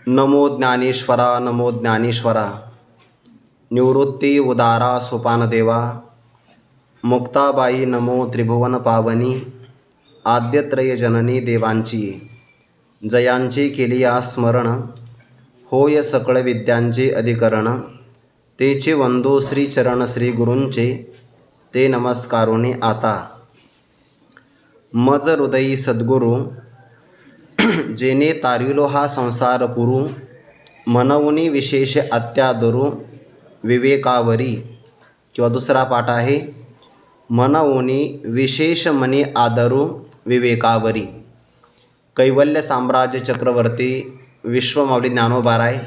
नमो ज्ञानेश्वरा नमो ज्ञानेश्वरा. निवृत्ती उदारा सोपानदेवा. मुक्ताबाई नमो त्रिभुवन पावनी. आद्यत्रय जननी देवांची जयांची केली या स्मरण. होय सकळ विद्यांचे अधिकरण. तेचे वंदो श्रीचरण श्री गुरूंचे. ते नमस्कारुणी आता. मज हृदयी सद्गुरू जेने तारिलो हा संसार पुरू. मनवनी विशेष अत्यादरू विवेकावरी. किंवा दुसरा पाठ आहे, मनवनी विशेष मनी आदरू विवेकावरी. कैवल्य साम्राज्य चक्रवर्ती विश्वमाऊली ज्ञानोबाराय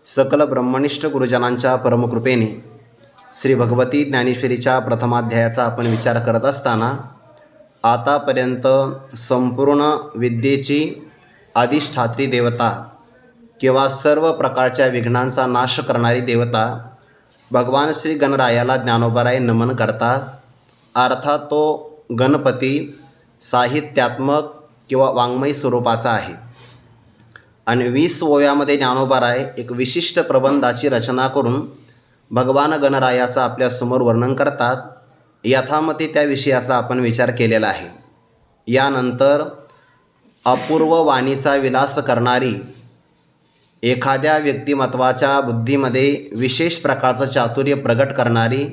सकल ब्रह्मनिष्ठ गुरुजनांच्या परमकृपेने श्री भगवती ज्ञानेश्वरीच्या प्रथमाध्यायाचा आपण विचार करत असताना आतापर्यंत संपूर्ण विद्येची अधिष्ठात्री देवता किंवा सर्व प्रकारच्या विघ्नांचा नाश करणारी देवता भगवान श्री गणरायाला ज्ञानोबाराय नमन करतात. अर्थात तो गणपती साहित्यात्मक किंवा वाङ्मयी स्वरूपाचा आहे. आणि 20 ओव्यामध्ये ज्ञानोबाराय एक विशिष्ट प्रबंधाची रचना करून भगवान गणरायाचा आपल्यासमोर वर्णन करतात. यथामती त्या विषयाचा आपण विचार केलेला आहे. यानंतर अपूर्व वाणीचा विलास करणारी, एखाद्या व्यक्तिमत्वाच्या बुद्धीमध्ये विशेष प्रकारचं चातुर्य प्रगट करणारी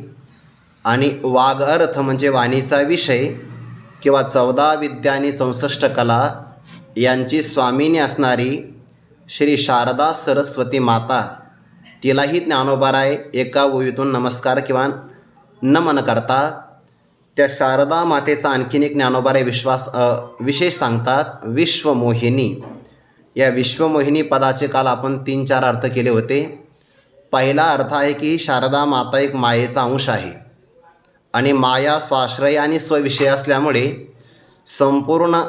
आणि वाग्अर्थ म्हणजे वाणीचा विषय किंवा 14 विद्या आणि 64 कला यांची स्वामिनी असणारी श्री शारदा सरस्वती माता, तिलाही ज्ञानोबाराय एका ओवीतून नमस्कार किंवा नमन करतात. त्या शारदा मातेचा आणखीन एक ज्ञानोबाराय विशेष सांगतात, विश्वमोहिनी. या विश्वमोहिनी पदाचे काल आपण 3-4 अर्थ केले होते. पहिला अर्थ आहे की शारदा माता एक मायेचा अंश आहे आणि माया स्वाश्रय आणि स्वविषय असल्यामुळे संपूर्ण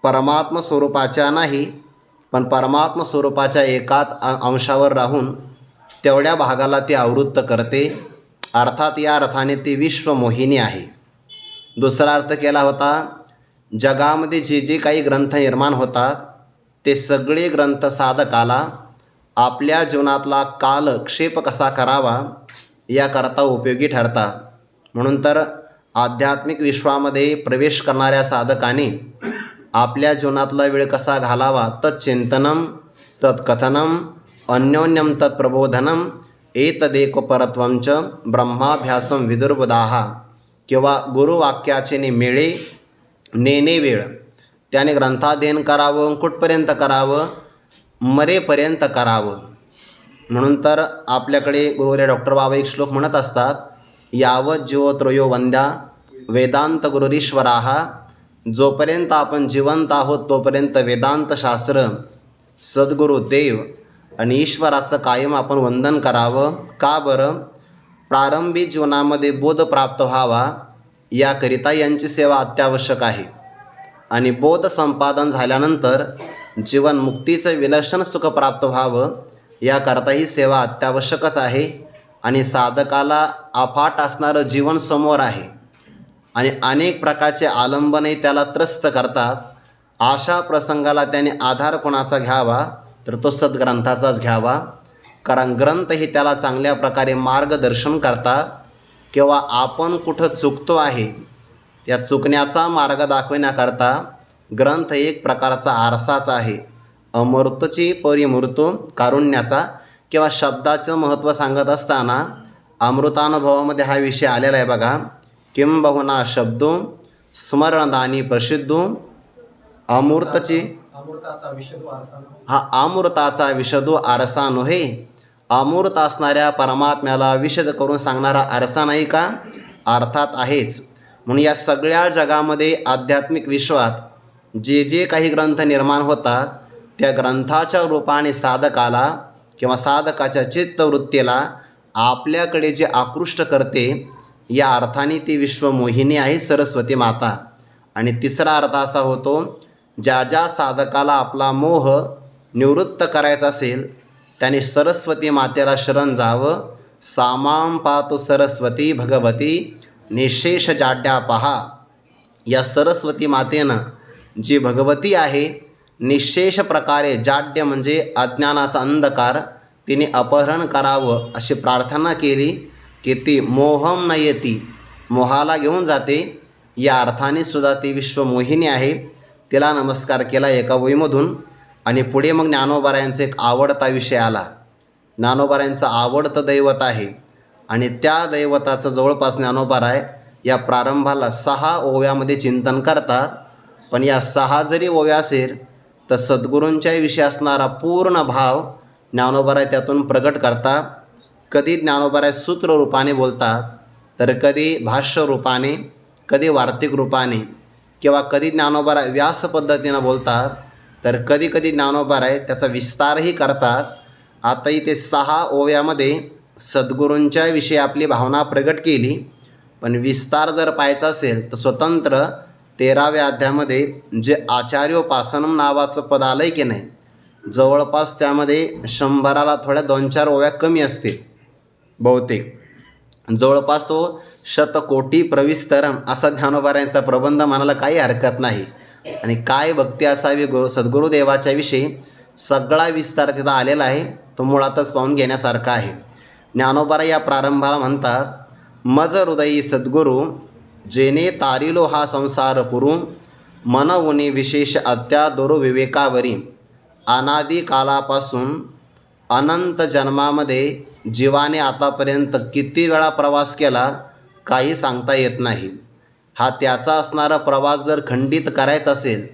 परमात्म स्वरूपाच्या नाही, पण परमात्म स्वरूपाच्या एकाच अंशावर राहून तेवढ्या भागाला ती आवृत्त करते. अर्थात या अर्थाने ती विश्वमोहिनी आहे. दुसरा अर्थ केला होता, जगामध्ये जे जे काही ग्रंथ निर्माण होतात ते सगळे ग्रंथ साधकाला आपल्या जीवनातला कालक्षेप कसा करावा याकरता उपयोगी ठरतात. म्हणून तर आध्यात्मिक विश्वामध्ये प्रवेश करणाऱ्या साधकाने आपल्या जीवनातला वेळ कसा घालावा, तच्चिंतनम तत्कथनम अन्योन्यम तत्प्रबोधनम एतदेकपरत्वंच ब्रह्माभ्यासम विदुर्बुधाः. किंवा गुरुवाक्याचे मेळे नेणे वेळ. त्याने ग्रंथाध्ययन करावं, कुठपर्यंत करावं, मरेपर्यंत करावं. म्हणून तर आपल्याकडे गुरुवर्य डॉक्टर बाबा एक श्लोक म्हणत असतात, यावत जीव त्रयो वंद्या वेदांत गुरुरीश्वराः. जोपर्यंत आपण जिवंत आहोत तोपर्यंत वेदांत शास्त्र, सद्गुरू देव आणि ईश्वराचं कायम आपण वंदन करावं. का बरं? प्रारंभी जीवनामध्ये बोध प्राप्त व्हावा याकरिता यांची सेवा अत्यावश्यक आहे. आणि बोध संपादन झाल्यानंतर जीवनमुक्तीचं विलक्षण सुख प्राप्त व्हावं याकरता ही सेवा अत्यावश्यकच आहे. आणि साधकाला अफाट असणारं जीवन समोर आहे आणि अनेक प्रकारचे आलंबनही त्याला त्रस्त करतात. अशा प्रसंगाला त्याने आधार कोणाचा घ्यावा तर तो सद्ग्रंथाचाच घ्यावा. कारण ग्रंथ हे त्याला चांगल्या प्रकारे मार्गदर्शन करतात किंवा आपण कुठं चुकतो आहे त्या चुकण्याचा मार्ग दाखविण्याकरता ग्रंथ एक प्रकारचा आरसाच आहे. अमृतची परिमृत्यू कारुण्याचा किंवा शब्दाचं महत्त्व सांगत असताना अमृतानुभवामध्ये हा विषय आलेला आहे बघा. किंबहुना शब्दो स्मरणदानी प्रसिद्धो अमृतची हा अमृताचा विशदो आरसा नव्हे. अमृत असणाऱ्या परमात्म्याला विशद करून सांगणारा आरसा नाही का? अर्थात आहेच. म्हणून या सगळ्या जगामध्ये आध्यात्मिक विश्वात जे जे काही ग्रंथ निर्माण होतात त्या ग्रंथाच्या रूपाने साधकाला किंवा साधकाच्या चित्तवृत्तीला आपल्याकडे जे आकृष्ट करते या अर्थाने ती विश्वमोहिनी आहे सरस्वती माता. आणि तिसरा अर्थ असा होतो, ज्या ज्या साधकाला आपला मोह निवृत्त करायचा असेल त्याने सरस्वती मातेला शरण जावं. सामां पातु सरस्वती भगवती निशेष जाड्या पहा. या सरस्वती मातेनं जी भगवती आहे निश्शेष प्रकारे जाड्य म्हणजे अज्ञानाचा अंधकार तिने अपहरण करावं अशी प्रार्थना केली की ती मोहम नयती, मोहाला घेऊन जाते. या अर्थाने सुद्धा ती विश्वमोहिनी आहे. तिला नमस्कार केला एका वहीमधून. आणि पुढे मग ज्ञानोबारायांचा एक आवडता विषय आला. ज्ञानोबारायांचं आवडतं दैवत आहे आणि त्या दैवताचं जवळपास ज्ञानोबाराय या प्रारंभाला 6 ओव्यामध्ये चिंतन करतात. पण या 6 जरी ओव्या असेल तर सद्गुरूंच्या विषयी असणारा पूर्ण भाव ज्ञानोबाराय त्यातून प्रगट करतात. कधी ज्ञानोबाराय सूत्र रूपाने बोलतात, तर कधी भाष्य रूपाने, कधी वार्तिक रूपाने, किंवा कधी ज्ञानोबाराय व्यास पद्धतीनं बोलतात, तर कधी कधी ज्ञानोबाराय त्याचा विस्तारही करतात. आता इथे 6 ओव्यामध्ये सद्गुरूंच्या विषयी आपली भावना प्रगट केली. पण विस्तार जर पाहायचा असेल तर स्वतंत्र 13व्या अध्यायामध्ये जे आचार्योपासनम नावाचं पद आलं आहे की नाही, जवळपास त्यामध्ये 100ला थोड्या 2-4 ओव्या कमी असतील बहुतेक. जवळपास तो शतकोटी प्रविस्तरम असा ज्ञानोबारायांचा प्रबंध म्हणायला काही हरकत नाही. आणि काय भक्ती असावी सद्गुरुदेवाच्या विषयी सगळा विस्तार तिथं आलेला आहे. तो मुळातच पाहून घेण्यासारखा आहे. ज्ञानोबाराय या प्रारंभाला म्हणतात, मज हृदयी सद्गुरू जेने तारिलो हा संसार पुरू, मनवुनी विशेष अत्यादुर विवेकावरी. अनादी कालापासून अनंत जन्मामध्ये जीवाने आतापर्यंत किती वेळा प्रवास केला काही सांगता येत नाही. हा त्याचा असणारा प्रवास जर खंडित करायचा असेल,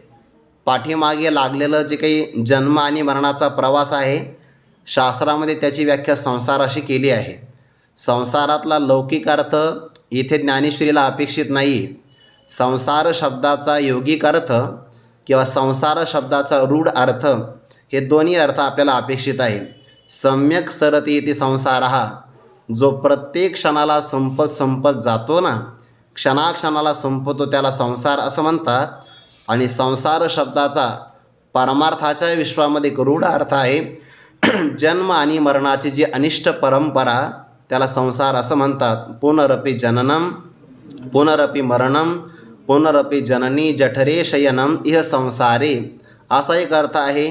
पाठीमागे लागलेलं जे काही जन्म आणि मरणाचा प्रवास आहे, शास्त्रामध्ये त्याची व्याख्या संसार अशी केली आहे. संसारातला लौकिक अर्थ इथे ज्ञानेश्वरीला अपेक्षित नाही. संसार शब्दाचा योगिक अर्थ किंवा संसार शब्दाचा रूढ अर्थ हे दोन्ही अर्थ आपल्याला अपेक्षित आहे. सम्यक सरती इति संसार, जो प्रत्येक क्षणाला संपत जातो ना, क्षणाक्षणाला संपतो त्याला संसार असं म्हणतात. आणि संसार शब्दाचा परमार्थाच्या विश्वामध्ये एक रूढ अर्थ आहे, जन्म आणि मरणाची जी अनिष्ट परंपरा त्याला संसार असं म्हणतात. पुनरपि जननम पुनरपि मरणम पुनरपि जननी जठरे शयनम इह संसारे असा एक अर्थ आहे.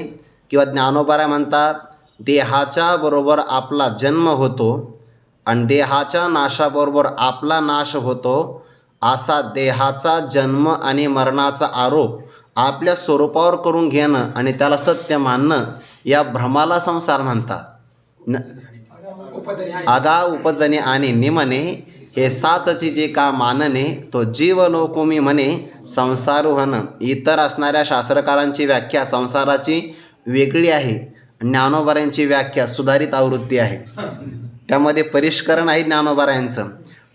किंवा ज्ञानोबाराय म्हणतात, देहाच्या बरोबर आपला जन्म होतो आणि देहाच्या नाशाबरोबर आपला नाश होतो. असा देहाचा जन्म आणि मरणाचा आरोप आपल्या स्वरूपावर करून घेणं आणि त्याला सत्य मानणं या भ्रमाला संसार म्हणतात. आगा उपजने आणि निमने हे साचची जे का मानने, तो जीव लोकुमी म्हणे संसारुहन. इतर असणाऱ्या शास्त्रकारांची व्याख्या संसाराची वेगळी आहे. ज्ञानोबारायांची व्याख्या सुधारित आवृत्ती आहे. त्यामध्ये परिष्करण आहे ज्ञानोबारायांचं.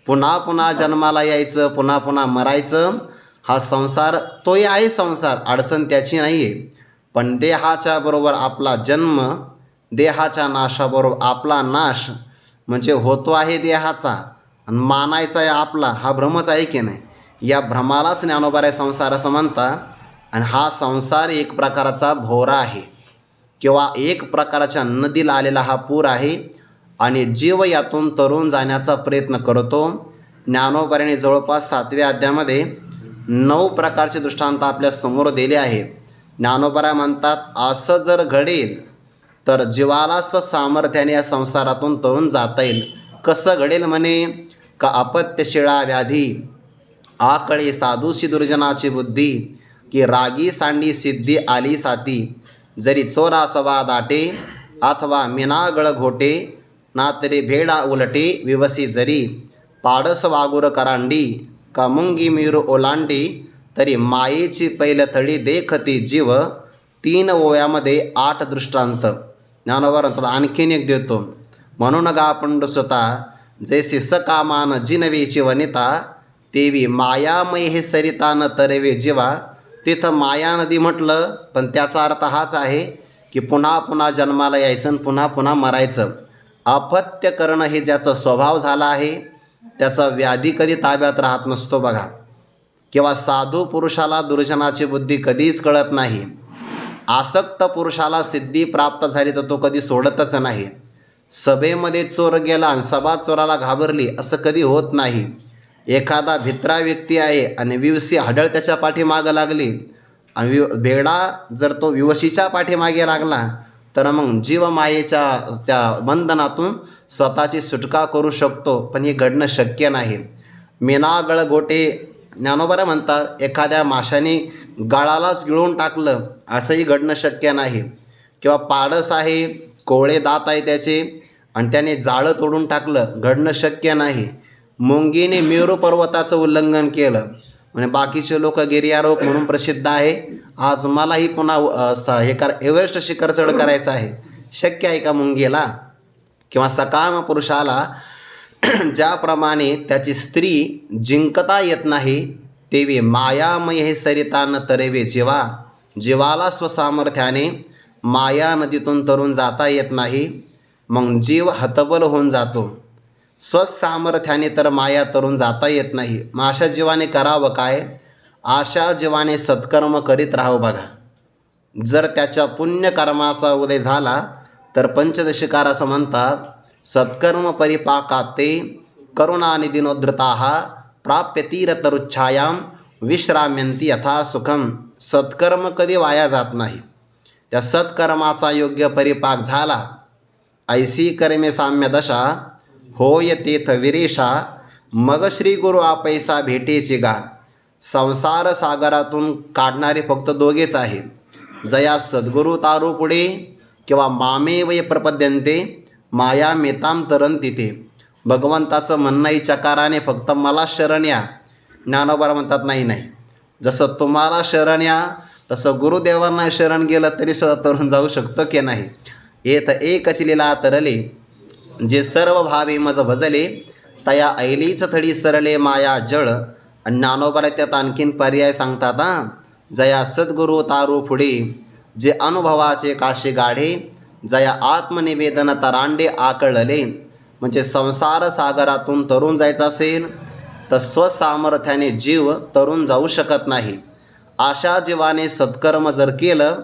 पुन्हा पुन्हा जन्माला यायचं, पुन्हा पुन्हा मरायचं, हा संसार तोही आहे संसार, अडचण त्याची नाही आहे. पण देहाच्या बरोबर आपला जन्म, देहाच्या नाशाबरोबर आपला नाश, म्हणजे होतो आहे देहाचा आणि मानायचा आहे आपला, हा भ्रमच आहे की नाही. या भ्रमालाच ज्ञानोबाराय संसार असं म्हणतात. आणि हा संसार एक प्रकारचा भोवरा आहे किंवा एक प्रकारच्या नदीला आलेला हा पूर आहे आणि जीव यातून तरुण जाण्याचा प्रयत्न करतो. ज्ञानोबारायांनी जवळपास 7व्या अध्यायामध्ये 9 प्रकारचे दृष्टांत आपल्या समोर दिले आहे. ज्ञानोबाराय म्हणतात, असं जर घडेल तर जीवाला स्वसामर्थ्याने या संसारातून तरुण जाता येईल. कसं घडेल म्हणे, का अपत्यशिळा व्याधी आकळे साधूशी दुर्जनाची बुद्धी, की रागी सांडी सिद्धी आली साती, जरी चोरा सवा दाटे अथवा मिनागळ घोटे, ना तरी भेडा उलटे विवसी जरी, पाडस वागुर करांडी का मुंगी मीरू ओलांडी, तरी मायेची पैलथळी देखती जीव. 3 ओव्यामध्ये 8 दृष्टांत ज्ञानोबारांचा आणखीन एक देतो. म्हणून गा पंडुसुता जैसे सकामान जिनवेची वनिता, तेवी मायामय हे सरिता न तरवे जीवा. तिथं माया नदी म्हटलं, पण त्याचा अर्थ हाच आहे की पुन्हा पुन्हा जन्माला यायचं आणि पुन्हा पुन्हा मरायचं. अपत्य करणं हे ज्याचा स्वभाव झाला आहे, त्याचा व्याधी कधी ताब्यात राहत नसतो बघा. किंवा साधू पुरुषाला दुर्जनाची बुद्धी कधीच कळत नाही. आसक्त पुरुषाला सिद्धी प्राप्त झाली तर तो कधी सोडतच नाही. सभेमध्ये चोर गेला आणि सभा चोराला घाबरली असं कधी होत नाही. एखादा भित्रा व्यक्ती आहे आणि विवसी हडळ त्याच्या पाठीमागं लागली आणि भेडा जर तो विवशीच्या पाठीमागे लागला तर मग जीवमायेच्या त्या बंधनातून स्वतःची सुटका करू शकतो, पण हे घडणं शक्य नाही. मेना गळ गोटे ज्ञानोबा म्हणतात, एखाद्या माशाने गळालाच गिळून टाकलं असंही घडणं शक्य नाही. किंवा पाडस आहे, कोवळे दात आहे त्याचे, आणि त्याने जाळं तोडून टाकलं, घडणं शक्य नाही. मुंगीने मेरू पर्वताचं उल्लंघन केलं, म्हणजे बाकीचे लोक गिर्यारोहक म्हणून प्रसिद्ध आहे, आज मलाही पुन्हा एव्हरेस्ट शिखर चढ करायचं आहे, शक्य आहे का मुंगीला? किंवा सकाम पुरुषाला ज्याप्रमाणे त्याची स्त्री जिंकता येत नाही, तेवे मायामय हे सरिता न तरेवे जीवा. जीवाला स्वसामर्थ्याने माया नदीतून तरून जाता येत नाही, मग जीव हतबल होऊन जातो. स्वसामर्थ्याने तर माया तरून जाता येत नाही. मग अशा जीवाने करावं काय? अशा जीवाने सत्कर्म करीत राहावं. बघा, जर त्याच्या पुण्यकर्माचा उदय झाला तर पंचदशिकार असं म्हणतात, सत्कर्म परिपाकाते करुणानिधिनोद्धृताः प्राप्य तीरतरुच्छायाम विश्राम्यंती यथा सुखम. सत्कर्म कधी वाया जात नाही. त्या सत्कर्माचा योग्य परिपाक झाला, ऐसी कर्मे साम्य दशा होय तेथ विरेशा, मग श्री गुरु आपैसा भेटेची गा. संसार सागरातून काढणारे फक्त दोघेच आहे, जया सद्गुरु तारू पुढे किंवा मामे वय प्रपद्यंते माया मेताम तरंती ते. भगवंताचं म्हणणंही चकाराने फक्त मला शरण या. ज्ञानोबा म्हणतात नाही नाही, जसं तुम्हाला शरण या तसं गुरुदेवांना शरण गेलं तरी सुद्धा तरुण जाऊ शकतो की नाही. येत एकच लीला तरले, जे सर्व भावे मज भजले, तया ऐलीच थडी सरले माया जळ. आणि ज्ञानोबा त्यात आणखीन पर्याय सांगतात, जया सद्गुरु तारू पुढे, जे अनुभवाचे काशी गाढे, जया आत्मनिवेदन तरांडे आकळले. म्हणजे संसार सागरातून तरून जायचं असेल तर स्वसामर्थ्याने जीव तरून जाऊ शकत नाही. अशा जीवाने सत्कर्म जर केलं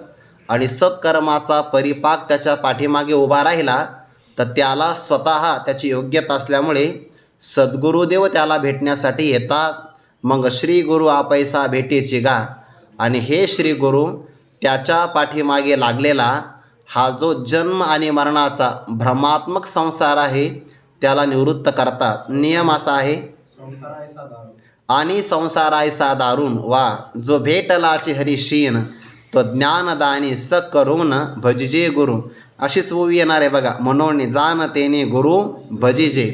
आणि सत्कर्माचा परिपाक त्याच्या पाठीमागे उभा राहिला तर त्याला स्वतः त्याची योग्यता असल्यामुळे सद्गुरुदेव त्याला भेटण्यासाठी येतात. मग श्री गुरु आपैसा भेटेची गा. आणि हे श्री गुरु त्याच्या पाठीमागे लागलेला हा जो जन्म आणि मरणाचा भ्रमात्मक संसार आहे त्याला निवृत्त करतात. नियम असा आहे, आणि संसारायसा दारुण वा, जो भेटलाची हरिशीन तो ज्ञानदानी स करून भजिजे गुरु. अशीच ओवी येणार आहे बघा, म्हणून जाणतेने गुरु भजिजे.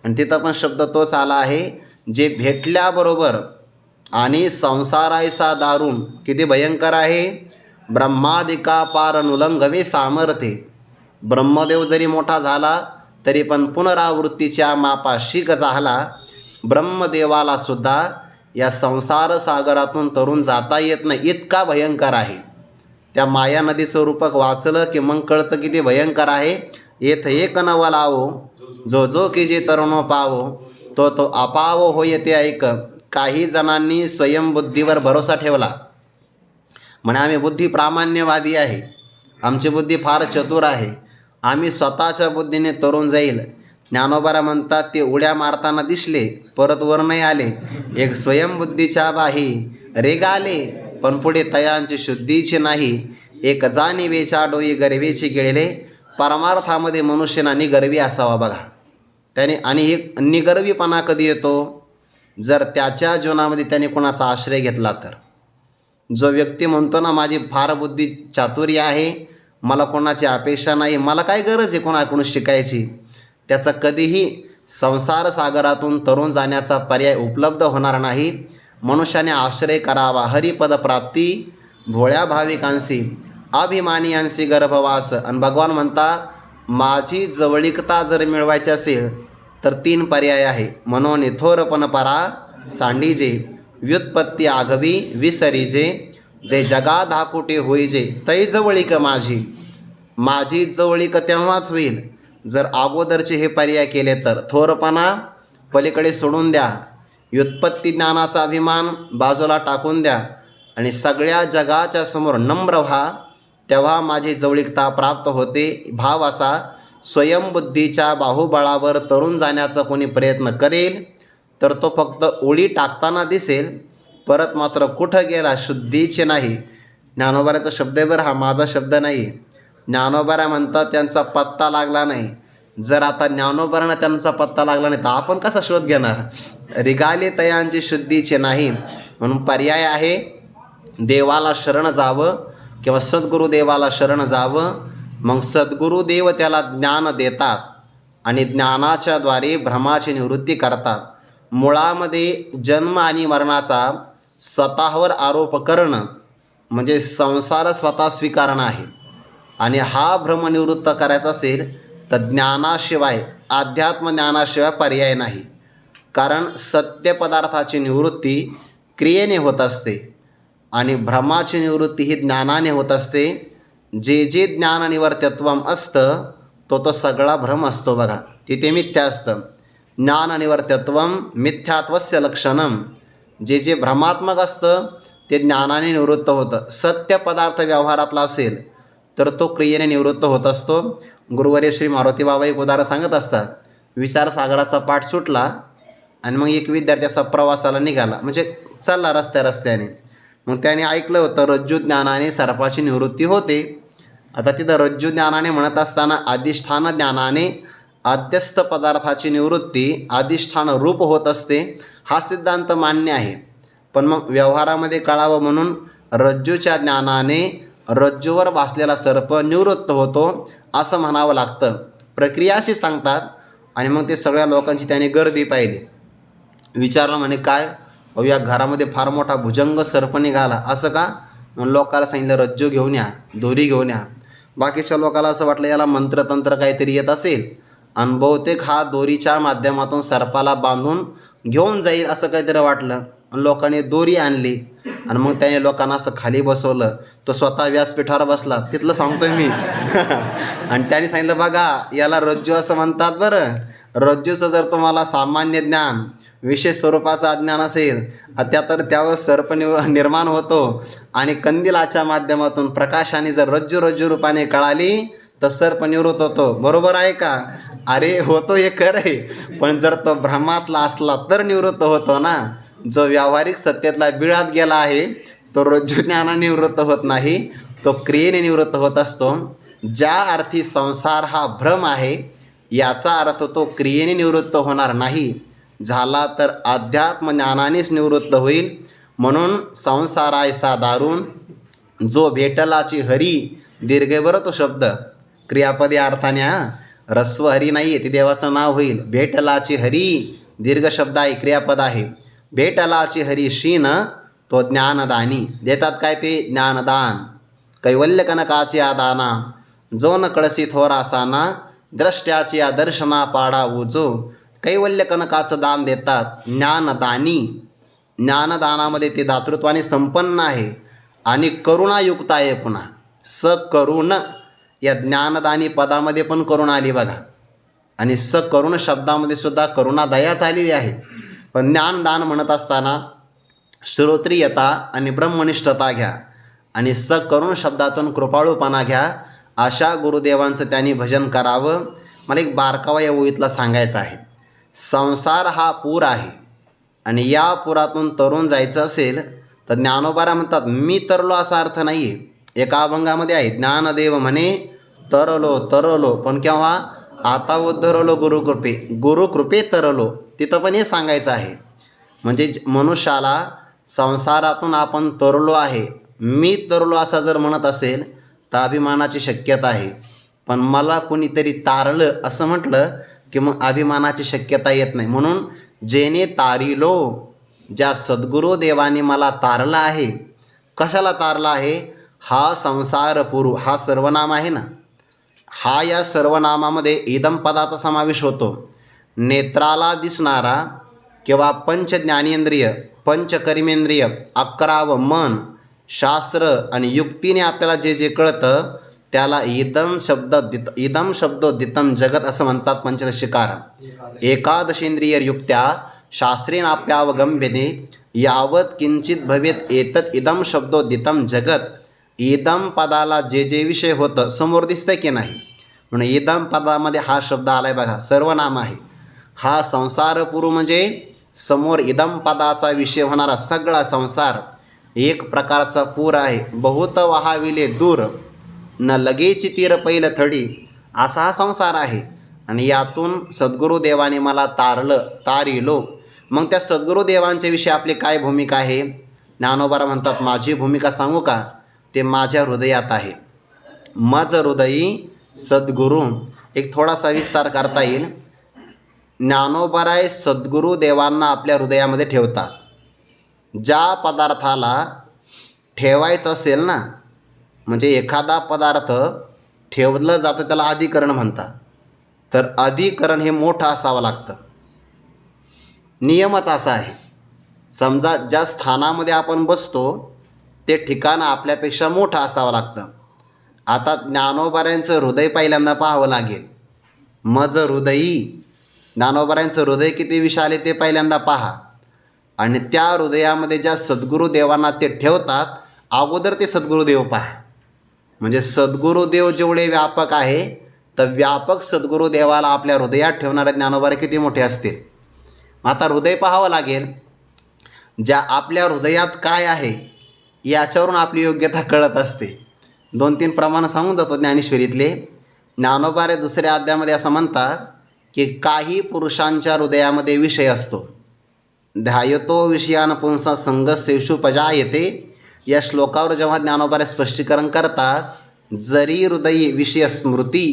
आणि तिथं पण शब्द तोच आला आहे, जे भेटल्याबरोबर. आणि संसारायसा दारुण किती भयंकर आहे, ब्रह्मादिका पार नुलंगवे सामर्थ्ये. ब्रह्मदेव जरी मोठा झाला तरी पण पुनरावृत्तीच्या मापा शिक झाला. ब्रह्मदेवाला सुद्धा या संसार सागरातून तरून जाता येत नाही, इतका भयंकर आहे. त्या माया नदीचं रूपक वाचलं की मग कळतं किती भयंकर आहे. येथ एक नव लावो, जो जो की जे तरुण पावो, तो तो अपावो होय ते ऐक. काही जणांनी स्वयंबुद्धीवर भरोसा ठेवला, म्हणे आम्ही बुद्धी प्रामाण्यवादी आहे, आमची बुद्धी फार चतुर आहे, आम्ही स्वतःच्या बुद्धीने तरून जाईल. ज्ञानोबा म्हणतात, ते उड्या मारताना दिसले परत वर नाही आले. एक स्वयंबुद्धीच्या बाही रेगाले, पण पुढे तयांची शुद्धीची नाही. एक जाणीवेच्या डोई गर्वेची गिळले, परमार्थामध्ये मनुष्याना निगर्वी असावा. बघा त्याने. आणि हे निगर्वीपणा कधी येतो, जर त्याच्या जीवनामध्ये त्याने कोणाचा आश्रय घेतला तर. जो व्यक्ती म्हणतो ना, माझी फार बुद्धी चातुर्य आहे, मला कोणाची अपेक्षा नाही, मला काय गरज आहे कोणाकडून शिकायची, त्याचा कधीही संसार सागरातून तरून जाण्याचा पर्याय उपलब्ध होणार नाही. मनुष्याने आश्रय करावा हरिपद प्राप्ती, भोळ्या भाविकांशी अभिमानियांशी गर्भवास. आणि भगवान म्हणतात, माझी जवळीकता जर मिळवायची असेल तर 3 पर्याय आहे. म्हणून थोरपण परा सांडीजे, व्युत्पत्ती आघवी विसरीजे, जे जगा धाकुटे होईजे तै जवळीक माझी. माझी जवळीक तेव्हाच होईल जर अगोदरचे हे पर्याय केले तर. थोरपणा पलीकडे सोडून द्या, व्युत्पत्ती ज्ञानाचा अभिमान बाजूला टाकून द्या, आणि सगळ्या जगाच्या समोर नम्र व्हा, तेव्हा माझी जवळीकता प्राप्त होते. भाव असा, स्वयंबुद्धीच्या बाहुबळावर तरून जाण्याचा कोणी प्रयत्न करेल तर तो फक्त उडी टाकताना दिसेल, परत मात्र कुठं गेला शुद्धीचे नाही. ज्ञानोबाराचा शब्द आहे बरं, हा माझा शब्द नाही. ज्ञानोबारा म्हणतात त्यांचा पत्ता लागला नाही. जर आता ज्ञानोबारांना त्यांचा पत्ता लागला नाही तर आपण कसा शोध घेणार? रिगाले तयांची शुद्धीचे नाही. म्हणून पर्याय आहे देवाला शरण जावं किंवा सद्गुरुदेवाला शरण जावं. मग सद्गुरुदेव त्याला ज्ञान देतात आणि ज्ञानाच्या द्वारे भ्रमाची निवृत्ती करतात. मुळामध्ये जन्म आणि मरणाचा स्वतःवर आरोप करणं म्हणजे संसार स्वतः स्वीकारणं आहे. आणि हा भ्रम निवृत्त करायचा असेल तर ज्ञानाशिवाय, अध्यात्म ज्ञानाशिवाय पर्याय नाही. कारण सत्य पदार्थाची निवृत्ती क्रियेने होत असते आणि भ्रमाची निवृत्ती ही ज्ञानाने होत असते. जे जे ज्ञान निवर्त्यत्वम असतं तो सगळा भ्रम असतो बघा, तिथे मिथ्या असतं. ज्ञान निवर्त्यत्वम मिथ्यात्वस्य लक्षणम. जे जे भ्रमात्मक असतं ते ज्ञानाने निवृत्त होतं. सत्य पदार्थ व्यवहारातला असेल तर तो क्रियेने निवृत्त होत असतो. गुरुवर्य श्री मारुती बाबा एक उदाहरण सांगत असतात. विचारसागराचा पाठ सुटला आणि मग एक विद्यार्थी असा प्रवासाला निघाला, म्हणजे चालला रस्त्याने. मग त्याने ऐकलं होतं रज्जू ज्ञानाने सर्पाची निवृत्ती होते. आता तिथं रज्जू ज्ञानाने म्हणत असताना अधिष्ठान ज्ञानाने अध्यस्थ पदार्थाची निवृत्ती अधिष्ठान रूप होत असते, हा सिद्धांत मान्य आहे. पण मग व्यवहारामध्ये कळावं म्हणून रज्जूच्या ज्ञानाने रज्जूवर बसलेला सर्प निवृत्त होतो असं म्हणावं लागतं. प्रक्रिया अशी सांगतात. आणि मग ते सगळ्या लोकांची त्याने गर्दी पाहिली. विचारलं म्हणे काय अहो, या घरामध्ये फार मोठा भुजंग सर्प निघाला, असं का? मग लोकाला सांगितलं रज्जू घेऊन या, दोरी घेऊन या. बाकीच्या लोकाला असं वाटलं याला मंत्रतंत्र काहीतरी येत असेल आणि बहुतेक हा दोरीच्या माध्यमातून सर्पाला बांधून घेऊन जाईल असं काहीतरी वाटलं. लोकांनी दोरी आणली आणि मग त्याने लोकांना असं खाली बसवलं. तो स्वतः व्यासपीठावर बसला, तिथलं सांगतोय मी. आणि त्याने सांगितलं बघा याला रज्जू असं म्हणतात बरं. रज्जूचं जर तुम्हाला सामान्य ज्ञान, विशेष स्वरूपाचं अज्ञान असेल तर त्यावर सर्प निर्माण होतो आणि कंदिलाच्या माध्यमातून प्रकाशाने जर रज्जू रूपाने कळाली तर सर्प निवृत्त होतो. बरोबर आहे का? अरे होतो हे खरं आहे, पण जर तो भ्रमातला असला तर निवृत्त होतो ना. जो व्यावहारिक सत्यातला बिळात गेला आहे तो रज्जू ज्ञानाने निवृत्त होत नाही, तो क्रियेने निवृत्त होत असतो. ज्या अर्थी संसार हा भ्रम आहे याचा अर्थ तो क्रियेने निवृत्त होणार नाही, झाला तर अध्यात्म ज्ञानानेच निवृत्त होईल. म्हणून संसारायसा दारून जो भेटलाची हरी, दीर्घ तो शब्द क्रियापदी अर्थाने रस्व हरी नाही आहे, ते देवाचं नाव होईल. भेटलाची हरी दीर्घ शब्द आहे, क्रियापद आहे. भेटलाची हरी शीन तो ज्ञानदानी. देतात काय ते? ज्ञानदान. कैवल्य कनकाची आदाना जो न कळसी थोरासाना, द्रष्ट्याची दर्शना पाडा उजो. कैवल्य कनकाचं दान देतात ज्ञानदानी. ज्ञानदानामध्ये ते दातृत्वाने संपन्न आहे आणि करुणायुक्त आहे. पुन्हा सकरुण या ज्ञानदानी पदामध्ये पण करुणा आली बघा, आणि सकरुण शब्दामध्ये सुद्धा करुणा दयाच आलेली आहे. पण ज्ञानदान म्हणत असताना श्रोत्रियता आणि ब्रह्मनिष्ठता घ्या आणि सकरुण शब्दातून कृपाळूपणा घ्या. अशा गुरुदेवांचं त्यांनी भजन करावं. मला एक बारकावा या ओळीतला सांगायचा आहे. संसार हा पूर आहे आणि या पुरातून तरून जायचं असेल तर ज्ञानोबारा म्हणतात मी तरलो असा अर्थ नाही आहे. एका अभंगामध्ये आहे ज्ञानदेव म्हणे तरलो, पण केव्हा? आता उद्धरलो गुरुकृपे तरलो. तिथं पण हे सांगायचं आहे. म्हणजे मनुष्याला संसारातून आपण तरलो आहे, मी तरलो असा जर म्हणत असेल तर अभिमानाची शक्यता आहे. पण मला कुणीतरी तारलं असं म्हटलं की मग अभिमानाची शक्यता येत नाही. म्हणून जेने तारिलो, ज्या सद्गुरू देवाने मला तारला आहे. कशाला तारला आहे? हा संसार पुरू, हा सर्वनाम आहे ना, हा या सर्वनामामध्ये इदम पदाचा समावेश होतो. नेत्राला दिसणारा किंवा पंच ज्ञानेंद्रिय, पंच कर्मेंद्रिय, 11 मन, शास्त्र आणि युक्तीने आपल्याला जे जे कळतं त्याला इदम शब्दोदितम जगत असं म्हणतात पंचदशीकार. एकादशेंद्रिय युक्त्या शास्त्रेणाप्यावगम्यते यावत किंचित भवेत एतत् इदम शब्दोदितम जगत. इदम पदाला जे जे विषय होतं समोर दिसतं की नाही, म्हणून इदम पदामध्ये हा शब्द आलाय बघा, सर्वनाम आहे. हा संसार पुरू म्हणजे समोर इदम पदाचा विषय होणारा सगळा संसार एक प्रकारचा पूर आहे, बहुत वहाविले दूर, न लगेची तीर पैल थडी, असा हा संसार आहे. आणि यातून सद्गुरुदेवाने मला तारिलो. मग त्या सद्गुरुदेवांच्या विषयी आपली काय भूमिका आहे? ज्ञानोबा म्हणतात, माझी भूमिका सांगू का? ते माझ्या हृदयात आहे. मज हृदयी सद्गुरू. एक थोडासा विस्तार करता येईल. ज्ञानोबराय सद्गुरुदेवांना आपल्या हृदयामध्ये ठेवतात. ज्या पदार्थाला ठेवायचं असेल ना, म्हणजे एखादा पदार्थ ठेवलं जातं त्याला अधिकरण म्हणतात. तर अधिकरण हे मोठं असावं लागतं. नियमच असा आहे. समजा ज्या स्थानामध्ये आपण बसतो ते ठिकाण आपल्यापेक्षा मोठं असावं लागतं. आता ज्ञानोबाऱ्यांचं हृदय पहिल्यांदा पाहावं लागेल. मज हृदयी, ज्ञानोबाऱ्यांचं हृदय किती विशाल आहे ते पहिल्यांदा पहा. आणि त्या हृदयामध्ये ज्या सद्गुरुदेवांना ते ठेवतात, अगोदर ते सद्गुरुदेव पहा. म्हणजे सद्गुरुदेव जेवढे व्यापक आहे, तर व्यापक सद्गुरुदेवाला आपल्या हृदयात ठेवणारे ज्ञानोबारे किती मोठे असतील. आता हृदय पाहावं लागेल. ज्या आपल्या हृदयात काय आहे याच्यावरून आपली योग्यता कळत असते. 2-3 प्रमाण सांगून जातो ज्ञानेश्वरीतले. ज्ञानोबारे दुसऱ्या अध्यायामध्ये असं म्हणतात की काही पुरुषांच्या हृदयामध्ये विषय असतो. ध्यायतो विषयान पुंसा संगस्तेषु पजायते. या श्लोकावर जेव्हा ज्ञानोबारे स्पष्टीकरण करतात, जरी हृदयी विषय स्मृती,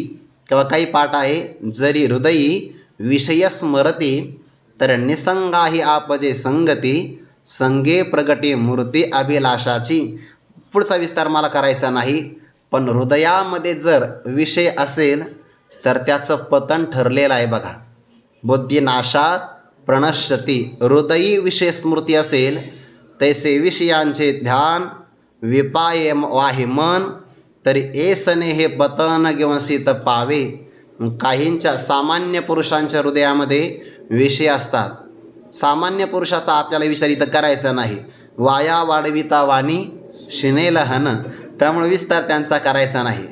किंवा काही पाठ आहे, जरी हृदयी विषय स्मरती तर निसंगाही आपजे संगती, संगे प्रगटी मूर्ती अभिलाषाची. पुढचा विस्तार मला करायचा नाही, पण हृदयामध्ये जर विषय असेल तर त्याचं पतन ठरलेलं आहे बघा. बुद्धिनाशात प्रणश्यती. हृदयी विषय स्मृती असेल तैसे विषयांचे ध्यान विपाये वाहे मन, तरी एसने हे पतन व्यवसित पावे. काहींच्या सामान्य पुरुषांच्या हृदयामध्ये विषय असतात. सामान्य पुरुषाचा आपल्याला विचार इथं करायचा नाही. वाया वाढविता वाणी शिनेल हन, त्यामुळे विस्तार त्यांचा करायचा नाही.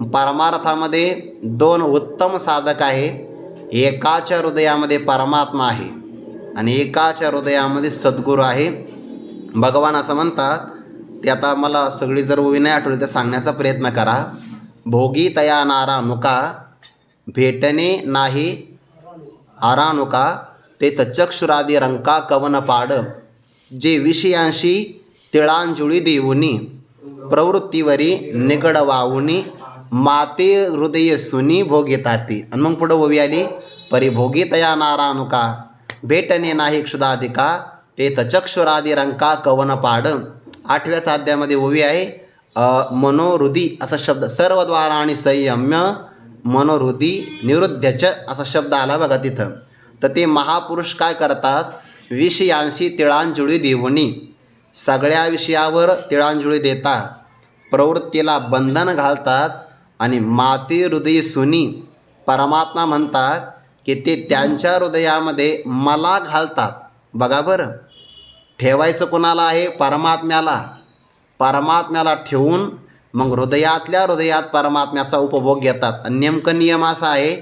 परमार्थामध्ये 2 उत्तम साधक आहे. एकाच्या हृदयामध्ये परमात्मा आहे आणि एकाच्या हृदयामध्ये सद्गुरू आहे. भगवान असं म्हणतात, ते आता मला सगळी जर ओवी नाही आठवली तर सांगण्याचा प्रयत्न करा. भोगी तया नारानुका, भेटणे नाही आरानुका, ते तचक्षुरादी रंका कवन पाड. जे विषयांशी तिळांजुळी देऊनी, प्रवृत्तीवरी निगड वावुनी, माते हृदय सुनी भोगिताती. आणि मग पुढं ओवी आली, परिभोगी तया नारानुका, भेटणे नाही क्षुदाधिका, ते तचक्षुरादी रंका कवन पाड. 8व्या अध्यायामध्ये ओवी आहे, मनोहृदी असा शब्द, सर्वद्वारा आणि संयम्य मनोहृदी निरुद्धच असा शब्द आला बघा तिथं. तर ते महापुरुष काय करतात, विषयांशी तिळांजुळी देऊनी, सगळ्या विषयावर तिळांजुळी देतात, प्रवृत्तीला बंधन घालतात आणि माते हृदय सुनी, परमात्मा म्हणतात की ते त्यांच्या हृदयामध्ये मला घालतात. बघा बरं, ठेवायचं कोणाला आहे? परमात्म्याला. परमात्म्याला ठेवून मग हृदयातल्या हृदयात परमात्म्याचा उपभोग घेतात. आणि नेमकं नियम असा आहे,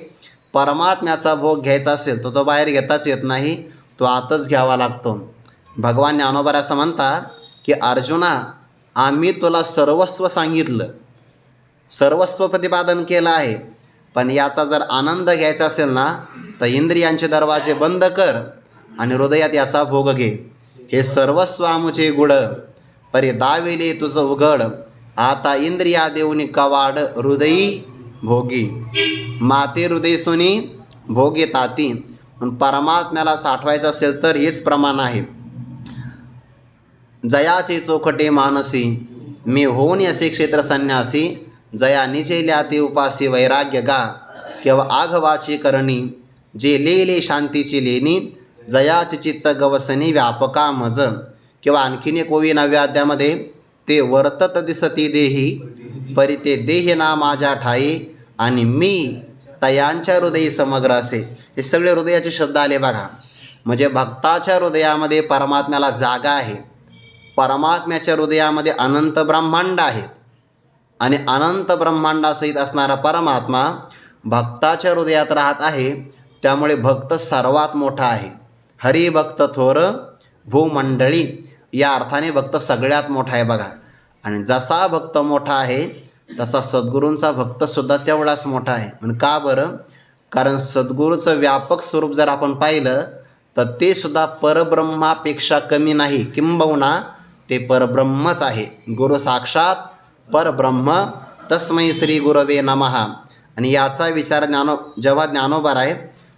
परमात्म्याचा भोग घ्यायचा असेल तर तो बाहेर घेताच येत नाही, तो आतच घ्यावा लागतो. भगवान ज्ञानोबा असं म्हणतात की अर्जुना, आम्ही तुला सर्वस्व सांगितलं, सर्वस्व प्रतिपादन केलं आहे, पण याचा जर आनंद घ्यायचा असेल ना तर इंद्रियांचे दरवाजे बंद कर आणि हृदयात याचा भोग घे. हे सर्वस्व आमुचे गुड, परी दाविले तुझं उघड, आता इंद्रिया देऊनी कवाड, हृदयी भोगी, माते हृदय सुनी भोगी ताती. परमात्म्याला साठवायचं असेल तर हेच प्रमाण आहे. जयाचे चोखटे मानसी, मी होऊन असे क्षेत्र संन्यासी, जया निजेल्या ते उपासी वैराग्य गा, केव्हा आघवाची करणी, जे लेले शांतीची लेणी, जयाचे चित्त गवसनी व्यापका मज. किंवा आणखीन एक ओवी 9व्या अध्यायामध्ये, ते वर्तत दिसती देही, परी ते देह ना माझ्या ठाई, आणि मी तयांच्या हृदयी समग्र असे. हे सगळे हृदयाचे शब्द आले बघा. म्हणजे भक्ताच्या हृदयामध्ये परमात्म्याला जागा आहे. परमात्म्याच्या हृदयामध्ये अनंत ब्रह्मांड आहेत आणि अनंत ब्रह्मांडासहित असणारा परमात्मा भक्ताच्या हृदयात राहत आहे. त्यामुळे भक्त सर्वात मोठा आहे. हरिभक्त थोर भूमंडळी, या अर्थाने भक्त सगळ्यात मोठा आहे बघा. आणि जसा भक्त मोठा आहे तसा सद्गुरूंचा भक्तसुद्धा तेवढाच मोठा आहे. पण का बरं? कारण सद्गुरूचं व्यापक स्वरूप जर आपण पाहिलं तर ते सुद्धा परब्रह्मापेक्षा कमी नाही, किंबहुना ते परब्रह्मच आहे. गुरु साक्षात परब्रह्म तस्मै श्री गुरवे नमः. आणि याचा विचार जेव्हा ज्ञानोबाराय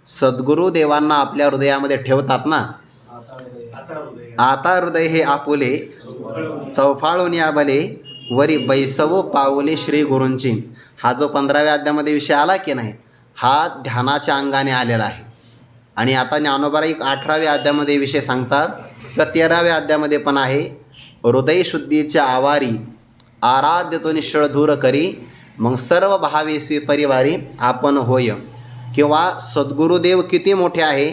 सद्गुरू देवांना आपल्या हृदयामध्ये ठेवतात ना, आता हृदय हे आपुले चौफाळून या भले वरी बैसवो पाऊले श्री गुरूंची. हा जो 15व्या अध्यायामध्ये विषय आला की नाही, हा ध्यानाच्या अंगाने आलेला आहे. आणि आता ज्ञानोबा एक 18व्या अध्यायामध्ये विषय सांगतात किंवा 13व्या अध्यायामध्ये पण आहे. हृदय शुद्धीच्या आवारी आराध्य तो निश्चळ दूर करी मग सर्व भावेसी परिवारी आपण होय. किंवा सद्गुरुदेव किती मोठे आहे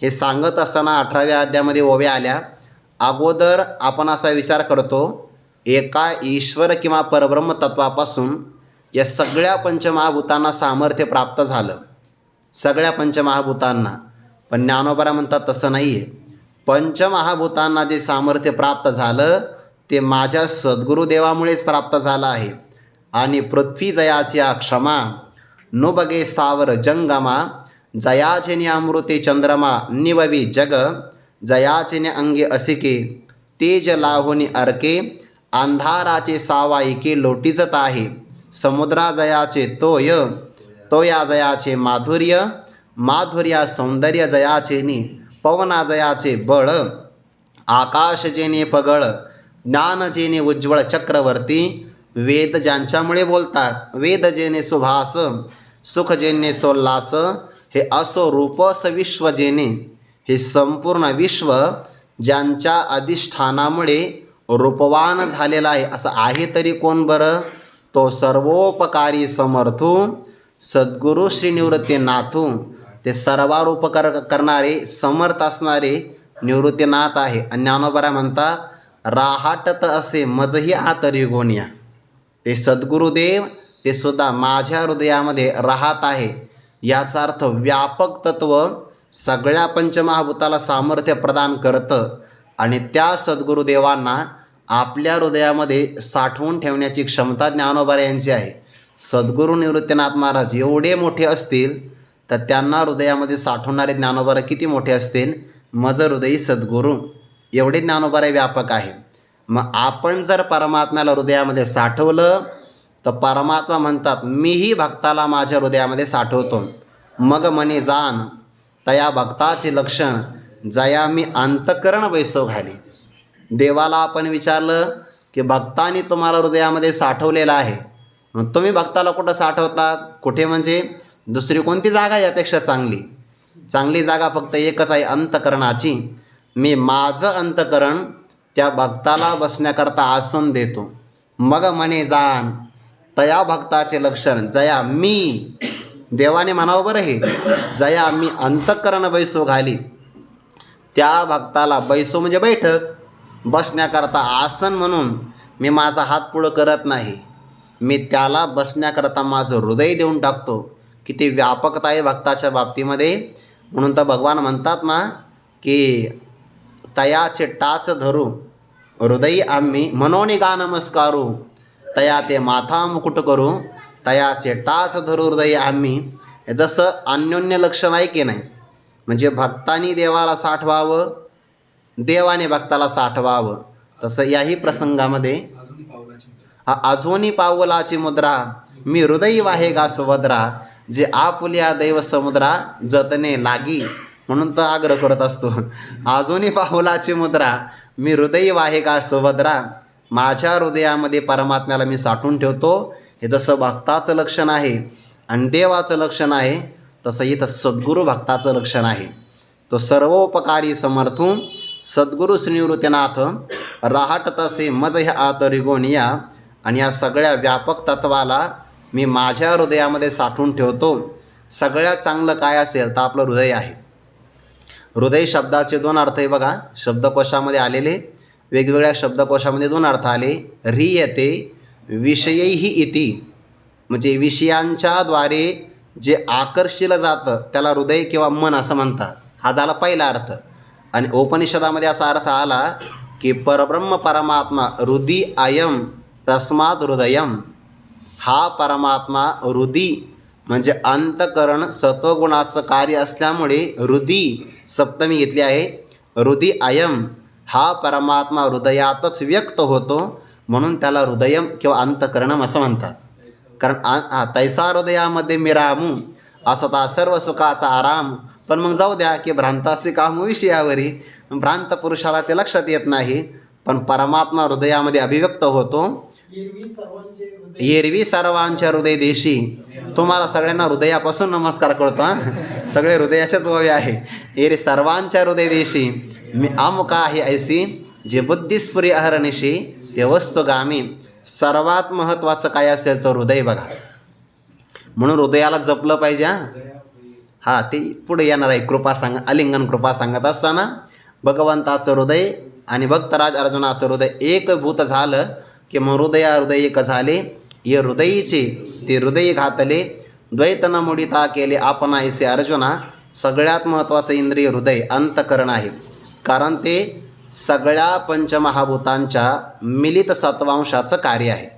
हे सांगत असताना 18व्या अध्यायामध्ये ओव्या आल्या. अगोदर आपण असा विचार करतो एका ईश्वर किंवा परब्रह्म तत्वापासून या सगळ्या पंचमहाभूतांना सामर्थ्य प्राप्त झालं, सगळ्या पंचमहाभूतांना. पण ज्ञानोबा म्हणतात तसं नाही आहे. पंचमहाभूतांना जे सामर्थ्य प्राप्त झालं ते माझ्या सद्गुरुदेवामुळेच प्राप्त झालं आहे. आणि पृथ्वी जयाची क्षमा नो बगे सावर जंगमा जयाचेने अमृते चंद्रमा निववी जग जयाचेने अंगे असिके तेज लाहोनी अर्के अंधाराचे सावाईके लोटीजत आहे. समुद्रा जयाचे तोय तोया जयाचे माधुर्य माधुर्या सौंदर्य जयाचेनी पवना जयाचे बळ आकाश जेने पगळ ज्ञान जेने उज्ज्वल चक्रवर्ती वेद ज्यांच्यामुळे बोलतात वेद जेने सुभास सुख जेने सोल्लास हे असो रूपस विश्व जेने हे संपूर्ण विश्व ज्यांच्या अधिष्ठानामुळे रूपवान झालेला आहे. असं आहे तरी कोण बरं? तो सर्वोपकारी समर्थू सद्गुरू श्री निवृत्तीनाथू. ते सर्वारूपकार करणारे समर्थ असणारे निवृत्तीनाथ आहे. आणि ज्ञानोबा म्हणतात राहाटत असे मजही आतरी गोनिया. ते सद्गुरुदेव ते सुद्धा माझ्या हृदयामध्ये राहत आहे. याचा अर्थ व्यापक तत्व सगळ्या पंचमहाभूताला सामर्थ्य प्रदान करतं आणि त्या सद्गुरुदेवांना आपल्या हृदयामध्ये साठवून ठेवण्याची क्षमता ज्ञानोबा यांची आहे. सद्गुरू निवृत्तीनाथ महाराज एवढे मोठे असतील तर त्यांना हृदयामध्ये साठवणारे ज्ञानोबा किती मोठे असतील? मज हृदयी सद्गुरू एवढे ज्ञानोबा व्यापक आहे. मग आपण जर परमात्म्याला हृदयामध्ये साठवलं तर परमात्मा म्हणतात मीही भक्ताला माझ्या हृदयामध्ये साठवतो. मग म्हणे जाण तया भक्ताचे लक्षण जया मी अंतकरण बैसव घाली. देवाला आपण विचारलं की भक्तांनी तुम्हाला हृदयामध्ये साठवलेलं आहे, मग तुम्ही भक्ताला कुठं साठवतात? कुठे म्हणजे दुसरी कोणती जागा यापेक्षा चांगली जागा फक्त एकच आहे, अंतकरणाची. मी माझं अंतकरण त्या भक्ताला बसण्याकरता आसन देतो. मग म्हणे जाण तया भक्ताचे लक्षण जया मी देवाने म्हणावं बरं हे जया मी अंतकरण बैसो घाली. त्या भक्ताला बैसो म्हणजे बैठक, बसण्याकरता आसन म्हणून मी माझा हात पुढं करत नाही, मी त्याला बसण्याकरता माझं हृदय देऊन टाकतो. किती व्यापकता आहे भक्ताच्या बाबतीमध्ये. म्हणून तर भगवान म्हणतात ना की तयाचे टाच धरू हृदयी आम्ही मनोनी गा नमस्कारू तया ते माथा मुकुट करू तयाचे टाच धरू हृदयी आम्ही. जसं अन्योन्य लक्षण आहे की नाही, म्हणजे भक्तांनी देवाला साठवावं, देवाने भक्ताला साठवावं. तसं याही प्रसंगामध्ये अजोनी पावलाची मुद्रा मी हृदयी वाहे गा सुभद्रा जे आपुल्या दैव समुद्रा जतने लागी. म्हणून तर आग्रह करत असतो अजोनी पावलाची मुद्रा मी हृदयी वाहे गा सुभद्रा. माझ्या हृदयामध्ये परमात्म्याला मी साठवून ठेवतो. हे जसं भक्ताचं लक्षण आहे आणि देवाचं लक्षण आहे तसं इथं सद्गुरू भक्ताचं लक्षण आहे. तो सर्वोपकारी समर्थू सद्गुरू श्री निवृत्तीनाथ राहट तसे मज ह्या आतरी गोनिया. आणि या सगळ्या व्यापक तत्वाला मी माझ्या हृदयामध्ये साठवून ठेवतो. सगळ्यात चांगलं काय असेल तर आपलं हृदय आहे. हृदय शब्दाचे 2 अर्थ आहे बघा, शब्दकोशामध्ये आलेले. वेगवेगळ्या शब्दकोशामध्ये 2 अर्थ आले. ह्रियते विषयैहि इति, म्हणजे विषयांच्याद्वारे जे आकर्षिलं जातं त्याला हृदय किंवा मन असं म्हणतात. हा झाला पहिला अर्थ. आणि उपनिषदामध्ये असा अर्थ आला की परब्रह्म परमात्मा हृदी अयम तस्मात् हृदयम. हा परमात्मा हृदी म्हणजे अंतकरण सत्वगुणाचं कार्य असल्यामुळे हृदी सप्तमी घेतली आहे. हृदी अयम हा परमात्मा हृदयातच व्यक्त होतो म्हणून त्याला हृदयम किंवा अंतकरणम असं म्हणतात. कारण तैसा हृदयामध्ये मिरामू असता सर्व सुखाचा आराम. पण मग जाऊ द्या की भ्रांतासी कामू विषयावरी, भ्रांत पुरुषाला ते लक्षात येत नाही. पण परमात्मा हृदयामध्ये अभिव्यक्त होतो. एरवी सर्वांच्या हृदय देशी. तुम्हाला सगळ्यांना हृदयापासून नमस्कार करतो. सगळे हृदयाच्याच ओवे आहे. एरे सर्वांच्या हृदय देशी मी अमुका आहे ऐसी जे बुद्धिस्फुरी अहर्निशी ते वस्तुगामी. सर्वात महत्त्वाचं काय असेल तर हृदय बघा. म्हणून हृदयाला जपलं पाहिजे. हा ते पुढे येणार आहे. कृपा सांग अलिंगन कृपा सांगत असताना भगवंताचं हृदय आणि भक्तराज अर्जुनाचं हृदय एकभूत झालं की मग हृदय एक झाले. ये हृदयीचे ते हृदय घातले द्वैतन मुडिता केले आपण ऐसे अर्जुना. सगळ्यात महत्त्वाचं इंद्रिय हृदय अंतकरण आहे. कारण ते सगळ्या पंचमहाभूतांच्या मिलित सत्वांशाचं कार्य आहे.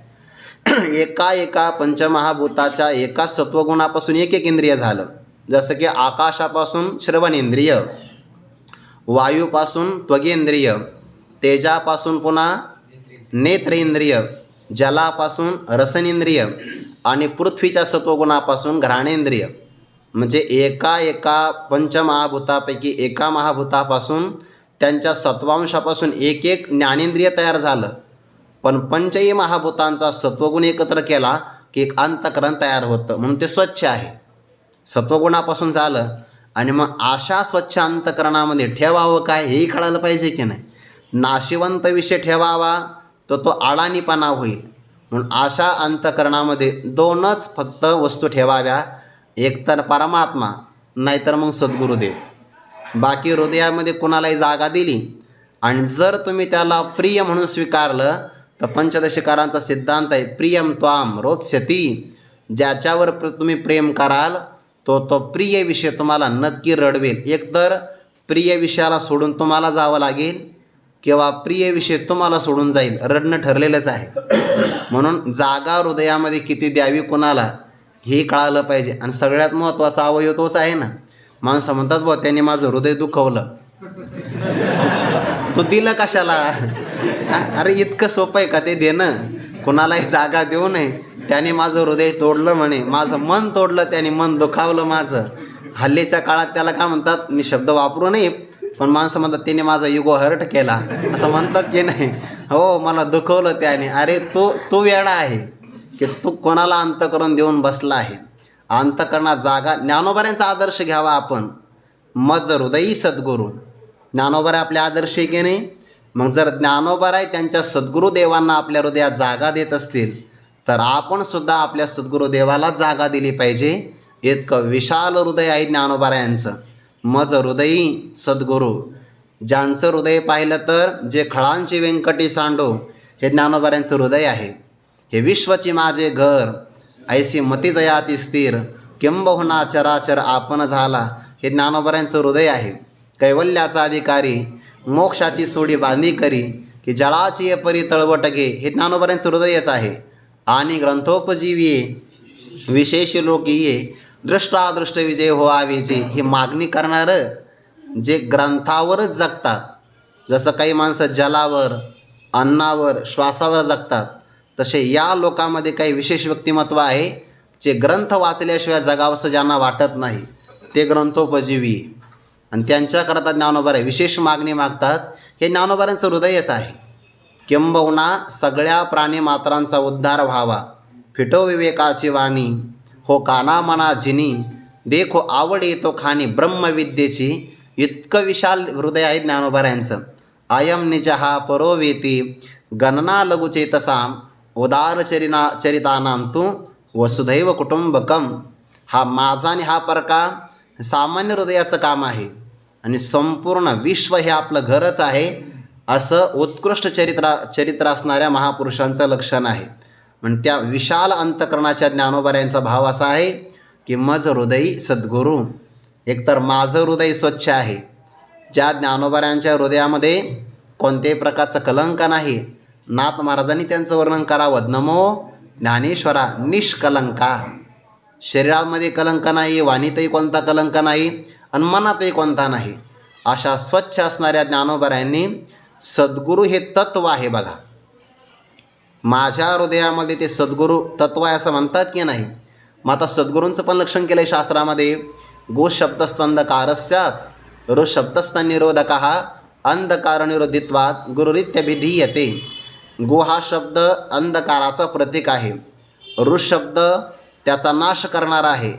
एका पंचमहाभूताच्या एका सत्वगुणापासून एक इंद्रिय झालं. जसं की आकाशापासून श्रवणेंद्रिय, वायूपासून त्वगेंद्रिय, तेजापासून पुन्हा नेत्रेंद्रिय, जलापासून रसनेंद्रिय आणि पृथ्वीच्या सत्वगुणापासून घ्राणेंद्रिय. म्हणजे एका पंचमहाभूतापैकी एका महाभूतापासून त्यांच्या सत्वांशापासून एक ज्ञानेंद्रिय तयार झालं. पण पंचही महाभूतांचा सत्वगुण एकत्र केला की एक अंतकरण तयार होतं. म्हणून ते स्वच्छ आहे. सत्वगुणापासून झालं आणि मग अशा स्वच्छ अंतकरणामध्ये ठेवावं काय हेही कळायला पाहिजे की नाही. नाशिवंत विषय ठेवावा तर तो अडाणीपणा होईल. म्हणून अशा अंतकरणामध्ये दोनच फक्त वस्तू ठेवाव्या. एकतर परमात्मा नाहीतर मग सद्गुरुदेव. बाकी हृदयामध्ये कुणालाही जागा दिली आणि जर तुम्ही त्याला प्रिय म्हणून स्वीकारलं तर पंचदशिकारांचा सिद्धांत आहे प्रियम त्वाम रोत्स्यती. ज्याच्यावर तुम्ही प्रेम कराल तो प्रिय विषय तुम्हाला नक्की रडवेल. एकतर प्रिय विषयाला सोडून तुम्हाला जावं लागेल किंवा प्रिय विषय तुम्हाला सोडून जाईल. रडणं ठरलेलंच आहे. म्हणून जागा हृदयामध्ये किती द्यावी कुणाला हे कळालं पाहिजे. आणि सगळ्यात महत्त्वाचा अवयव तोच आहे ना. माणसं म्हणतात बुवा त्यांनी माझं हृदय दुखवलं. तो दिलं कशाला? अरे इतकं सोपं आहे का ते देणं? कुणालाही जागा देऊ नये. त्याने माझं हृदय तोडलं म्हणे, माझं मन तोडलं, त्याने मन दुखावलं माझं. हल्लीच्या काळात त्याला काय म्हणतात, मी शब्द वापरू नये पण माणसं म्हणतात त्याने माझा युगो हर्ट केला असं म्हणतात की नाही. हो मला दुखवलं त्याने. अरे तू वेडा आहे की तू कोणाला अंतकरण देऊन बसला आहे. अंतकरणात जागा. ज्ञानोबाऱ्यांचा आदर्श घ्यावा आपण. मज हृदयी सद्गुरू. ज्ञानोबारे आपले आदर्श आहे की नाही. मग जर ज्ञानोबाराय त्यांच्या सद्गुरुदेवांना आपल्या हृदयात जागा देत असतील तर आपण सुद्धा आपल्या सद्गुरुदेवाला जागा दिली पाहिजे. इतकं विशाल हृदय आहे ज्ञानोबारायांचं. मज हृदयी सद्गुरू. ज्यांचं हृदय पाहिलं तर जे खळांची व्यंकटी सांडो हे ज्ञानोबारायांचं हृदय आहे. हे विश्वची माझे घर ऐसी मती जयाची स्थिर किंबहुना चराचर आपण झाला हे ज्ञानोबारायांचं हृदय आहे. कैवल्याचा अधिकारी मोक्षाची सोडी बांधी करी की जळाची परी तळवट घे हे ज्ञानोबारायांचं हृदयच आहे. आणि ग्रंथोपजीवीये विशेष लोक ये दृष्टादृष्ट विजय व्हावेचे ही मागणी करणारं जे ग्रंथावरच जगतात. जसं काही माणसं जलावर अन्नावर श्वासावर जगतात तसे या लोकांमध्ये काही विशेष व्यक्तिमत्व आहे जे ग्रंथ वाचल्याशिवाय जगावंसं ज्यांना वाटत नाही ते ग्रंथोपजीवी. आणि त्यांच्याकरता ज्ञानोबाराय विशेष मागणी मागतात. हे ज्ञानोबारांचं हृदयच आहे. किंबहुना सगळ्या प्राणीमात्रांचा उद्धार व्हावा फिटो विवेकाची वाणी हो काना मना जिनी देखो आवड येतो खाणी ब्रह्मविद्येची. इतकं विशाल हृदय आहे ज्ञानोबारायांचं. अयम निजहा परोवेती गणना लघुचेतसाम उदार चरितानाम तू वसुधैव कुटुंबकम. हा माझा आणि हा परका सामान्य हृदयाचं काम आहे आणि संपूर्ण विश्व हे आपलं घरच आहे असं उत्कृष्ट चरित्र असणाऱ्या महापुरुषांचं लक्षण आहे. पण त्या विशाल अंतकरणाच्या ज्ञानोबारायांचा भाव असा आहे की मज हृदयी सद्गुरू. एकतर माझं हृदय स्वच्छ आहे. ज्या ज्ञानोबारायांच्या हृदयामध्ये कोणत्याही प्रकारचं कलंक नाही. नाथ महाराजांनी त्यांचं वर्णन करावं. नमो ज्ञानेश्वरा निष्कलंका. शरीरामध्ये कलंक नाही, वाणीतही कोणता कलंक नाही आणि मनातही कोणता नाही. अशा स्वच्छ असणाऱ्या ज्ञानोबरायांनी सद्गुरू हे तत्व आहे बघा. माझ्या हृदयामध्ये ते सद्गुरू तत्व आहे असं म्हणतात की नाही. मग आता सद्गुरूंचं पण लक्षण केलं आहे शास्त्रामध्ये. गो शब्दस्त्वंधकारस्यात् ऋ शब्दस्तनिरोधकः अंधकार निरोधित्वात् गुरुरित्यभिधीयते. गो हा शब्द अंधकाराचा प्रतीक आहे. ऋ शब्द त्याचा नाश करणारा आहे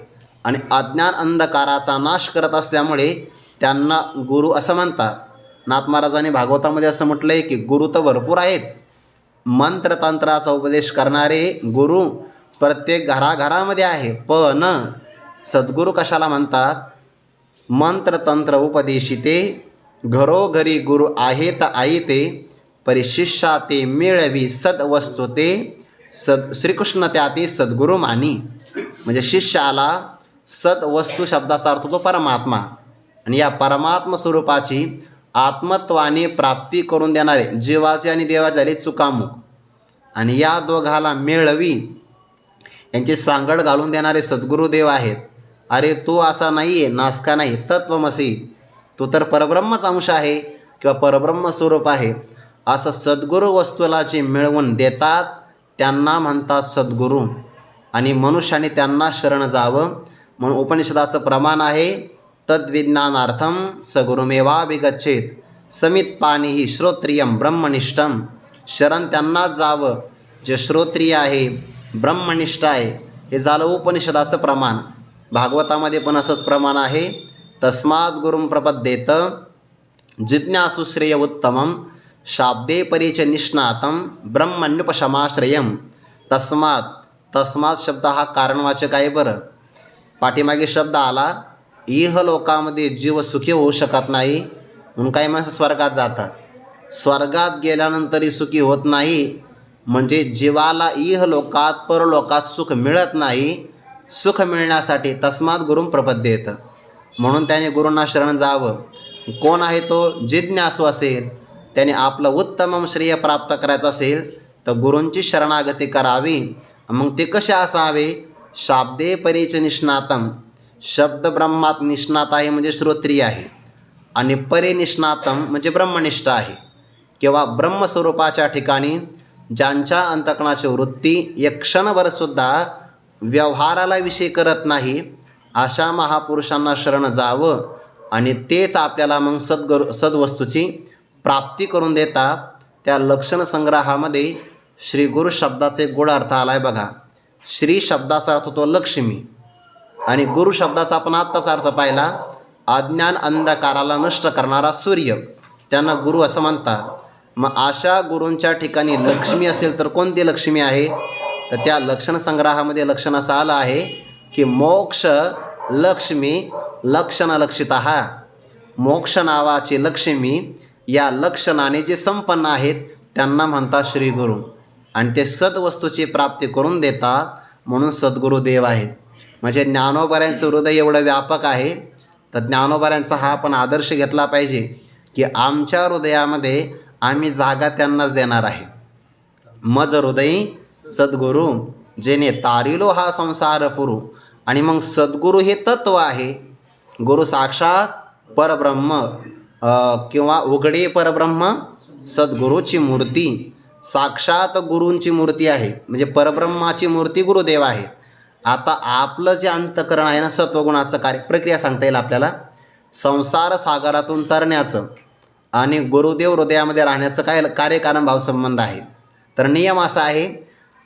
आणि अज्ञान अंधकाराचा नाश करत असल्यामुळे त्यांना गुरु असं म्हणतात. नाथ महाराजांनी भागवतामध्ये असं म्हटलं आहे की गुरु तर भरपूर आहेत. मंत्रतंत्राचा उपदेश करणारे गुरु प्रत्येक घराघरामध्ये आहे. पण सद्गुरू कशाला म्हणतात? मंत्रतंत्र उपदेशिते घरोघरी गुरु आहेत आईते परिशिष्या ते मिळवी सद्वस्तु ते श्रीकृष्ण त्या ते सद्गुरू मानी. म्हणजे शिष्याला सद्वस्तू शब्दाचा अर्थ होतो परमात्मा. आणि या परमात्मा स्वरूपाची आत्मत्वाने प्राप्ती करून देणारे जीवाचे आणि देवाचे झाले चुकामुक. आणि या दोघाला मेळवी यांची सांगड घालून देणारे सद्गुरुदेव आहेत. अरे तू असा नाही आहे, नासका नाही, तत्वमसी, तू तर परब्रह्मच अंश आहे किंवा परब्रह्म स्वरूप आहे असं सद्गुरू वस्तूला जे मिळवून देतात त्यांना म्हणतात सद्गुरू. आणि मनुष्याने त्यांना शरण जावं म्हणून उपनिषदाचं प्रमाण आहे. तद्विज्ञानार्थम सगुरुमेवाभिगच्छेत समित्पाणिहि श्रोत्रियम ब्रह्मनिष्ठम. शरण त्यांनाच जावं जे श्रोत्रिय आहे, ब्रह्मनिष्ठ आहे. हे झालं उपनिषदाचं प्रमाण. भागवतामध्ये पण असंच प्रमाण आहे. तस्मात् गुरुं प्रपद्येत जिज्ञासु श्रेय उत्तमं शाब्दे परिच निष्णातं ब्रह्मण्युपशमाश्रयम्. तस्मात् शब्द हा कारणवाचक आहे. बरं, पाठीमागे शब्द आला इह लोकामध्ये जीव सुखी होऊ शकत नाही म्हणून काही माणसं स्वर्गात जातात. स्वर्गात गेल्यानंतरही सुखी होत नाही म्हणजे जीवाला इह लोकात परलोकात सुख मिळत नाही. सुख मिळण्यासाठी तस्मात् गुरुं प्रपद्येत म्हणून त्याने गुरूंना शरण जावं. कोण आहे तो? जिज्ञासू असेल, त्याने आपलं उत्तम श्रेय प्राप्त करायचं असेल तर गुरूंची शरणागती करावी. मग ते कसे असावे? शाब्दे परीच निष्णातम. शब्द ब्रह्मात निष्णात आहे म्हणजे श्रोत्रिय आहे. आणि परे निष्णातम म्हणजे ब्रह्मनिष्ठ आहे किंवा ब्रह्मस्वरूपाच्या ठिकाणी ज्यांच्या अंतःकरणाची वृत्ती एक क्षणभरसुद्धा व्यवहाराला विषय करत नाही अशा महापुरुषांना शरण जावं. आणि तेच आपल्याला मग सद्वस्तूची प्राप्ती करून देतात. त्या लक्षण संग्रहामध्ये श्री गुरु शब्दाचे गूढ अर्थ आला आहे बघा. श्री शब्दाचा अर्थ होतो लक्ष्मी आणि गुरु शब्दाचा आपण आत्ताच अर्थ पाहिला अज्ञान अंधकाराला नष्ट करणारा सूर्य. त्यांना गुरु असं म्हणतात. मग अशा गुरूंच्या ठिकाणी लक्ष्मी असेल तर कोणती लक्ष्मी आहे? तर त्या लक्षण संग्रहामध्ये लक्षण असं आलं आहे की मोक्ष लक्ष्मी लक्षण लक्षितः. मोक्ष नावाची लक्ष्मी या लक्षणाने जे संपन्न आहेत त्यांना म्हणतात श्री गुरु. आणि ते सद्वस्तूची प्राप्ती करून देतात म्हणून सद्गुरुदेव आहेत. म्हणजे ज्ञानोबऱ्यांचं हृदय एवढं व्यापक आहे तर ज्ञानोबऱ्यांचा हा आपण आदर्श घेतला पाहिजे की आमच्या हृदयामध्ये आम्ही जागा त्यांनाच देणार आहे. मज हृदयी सद्गुरू जेने तारिलो हा संसार पुरू. आणि मग सद्गुरू हे तत्व आहे. गुरु साक्षात परब्रह्म किंवा उघडे परब्रह्म सद्गुरूची मूर्ती. साक्षात गुरूंची मूर्ती आहे म्हणजे परब्रह्माची मूर्ती गुरुदेव आहे. आता आपलं जे अंतःकरण आहे ना सत्वगुणाचं प्रक्रिया सांगता येईल आपल्याला. संसार सागरातून तरण्याचं आणि गुरुदेव हृदयामध्ये राहण्याचं काय कार्यकारण भावसंबंध आहे. तर नियम असा आहे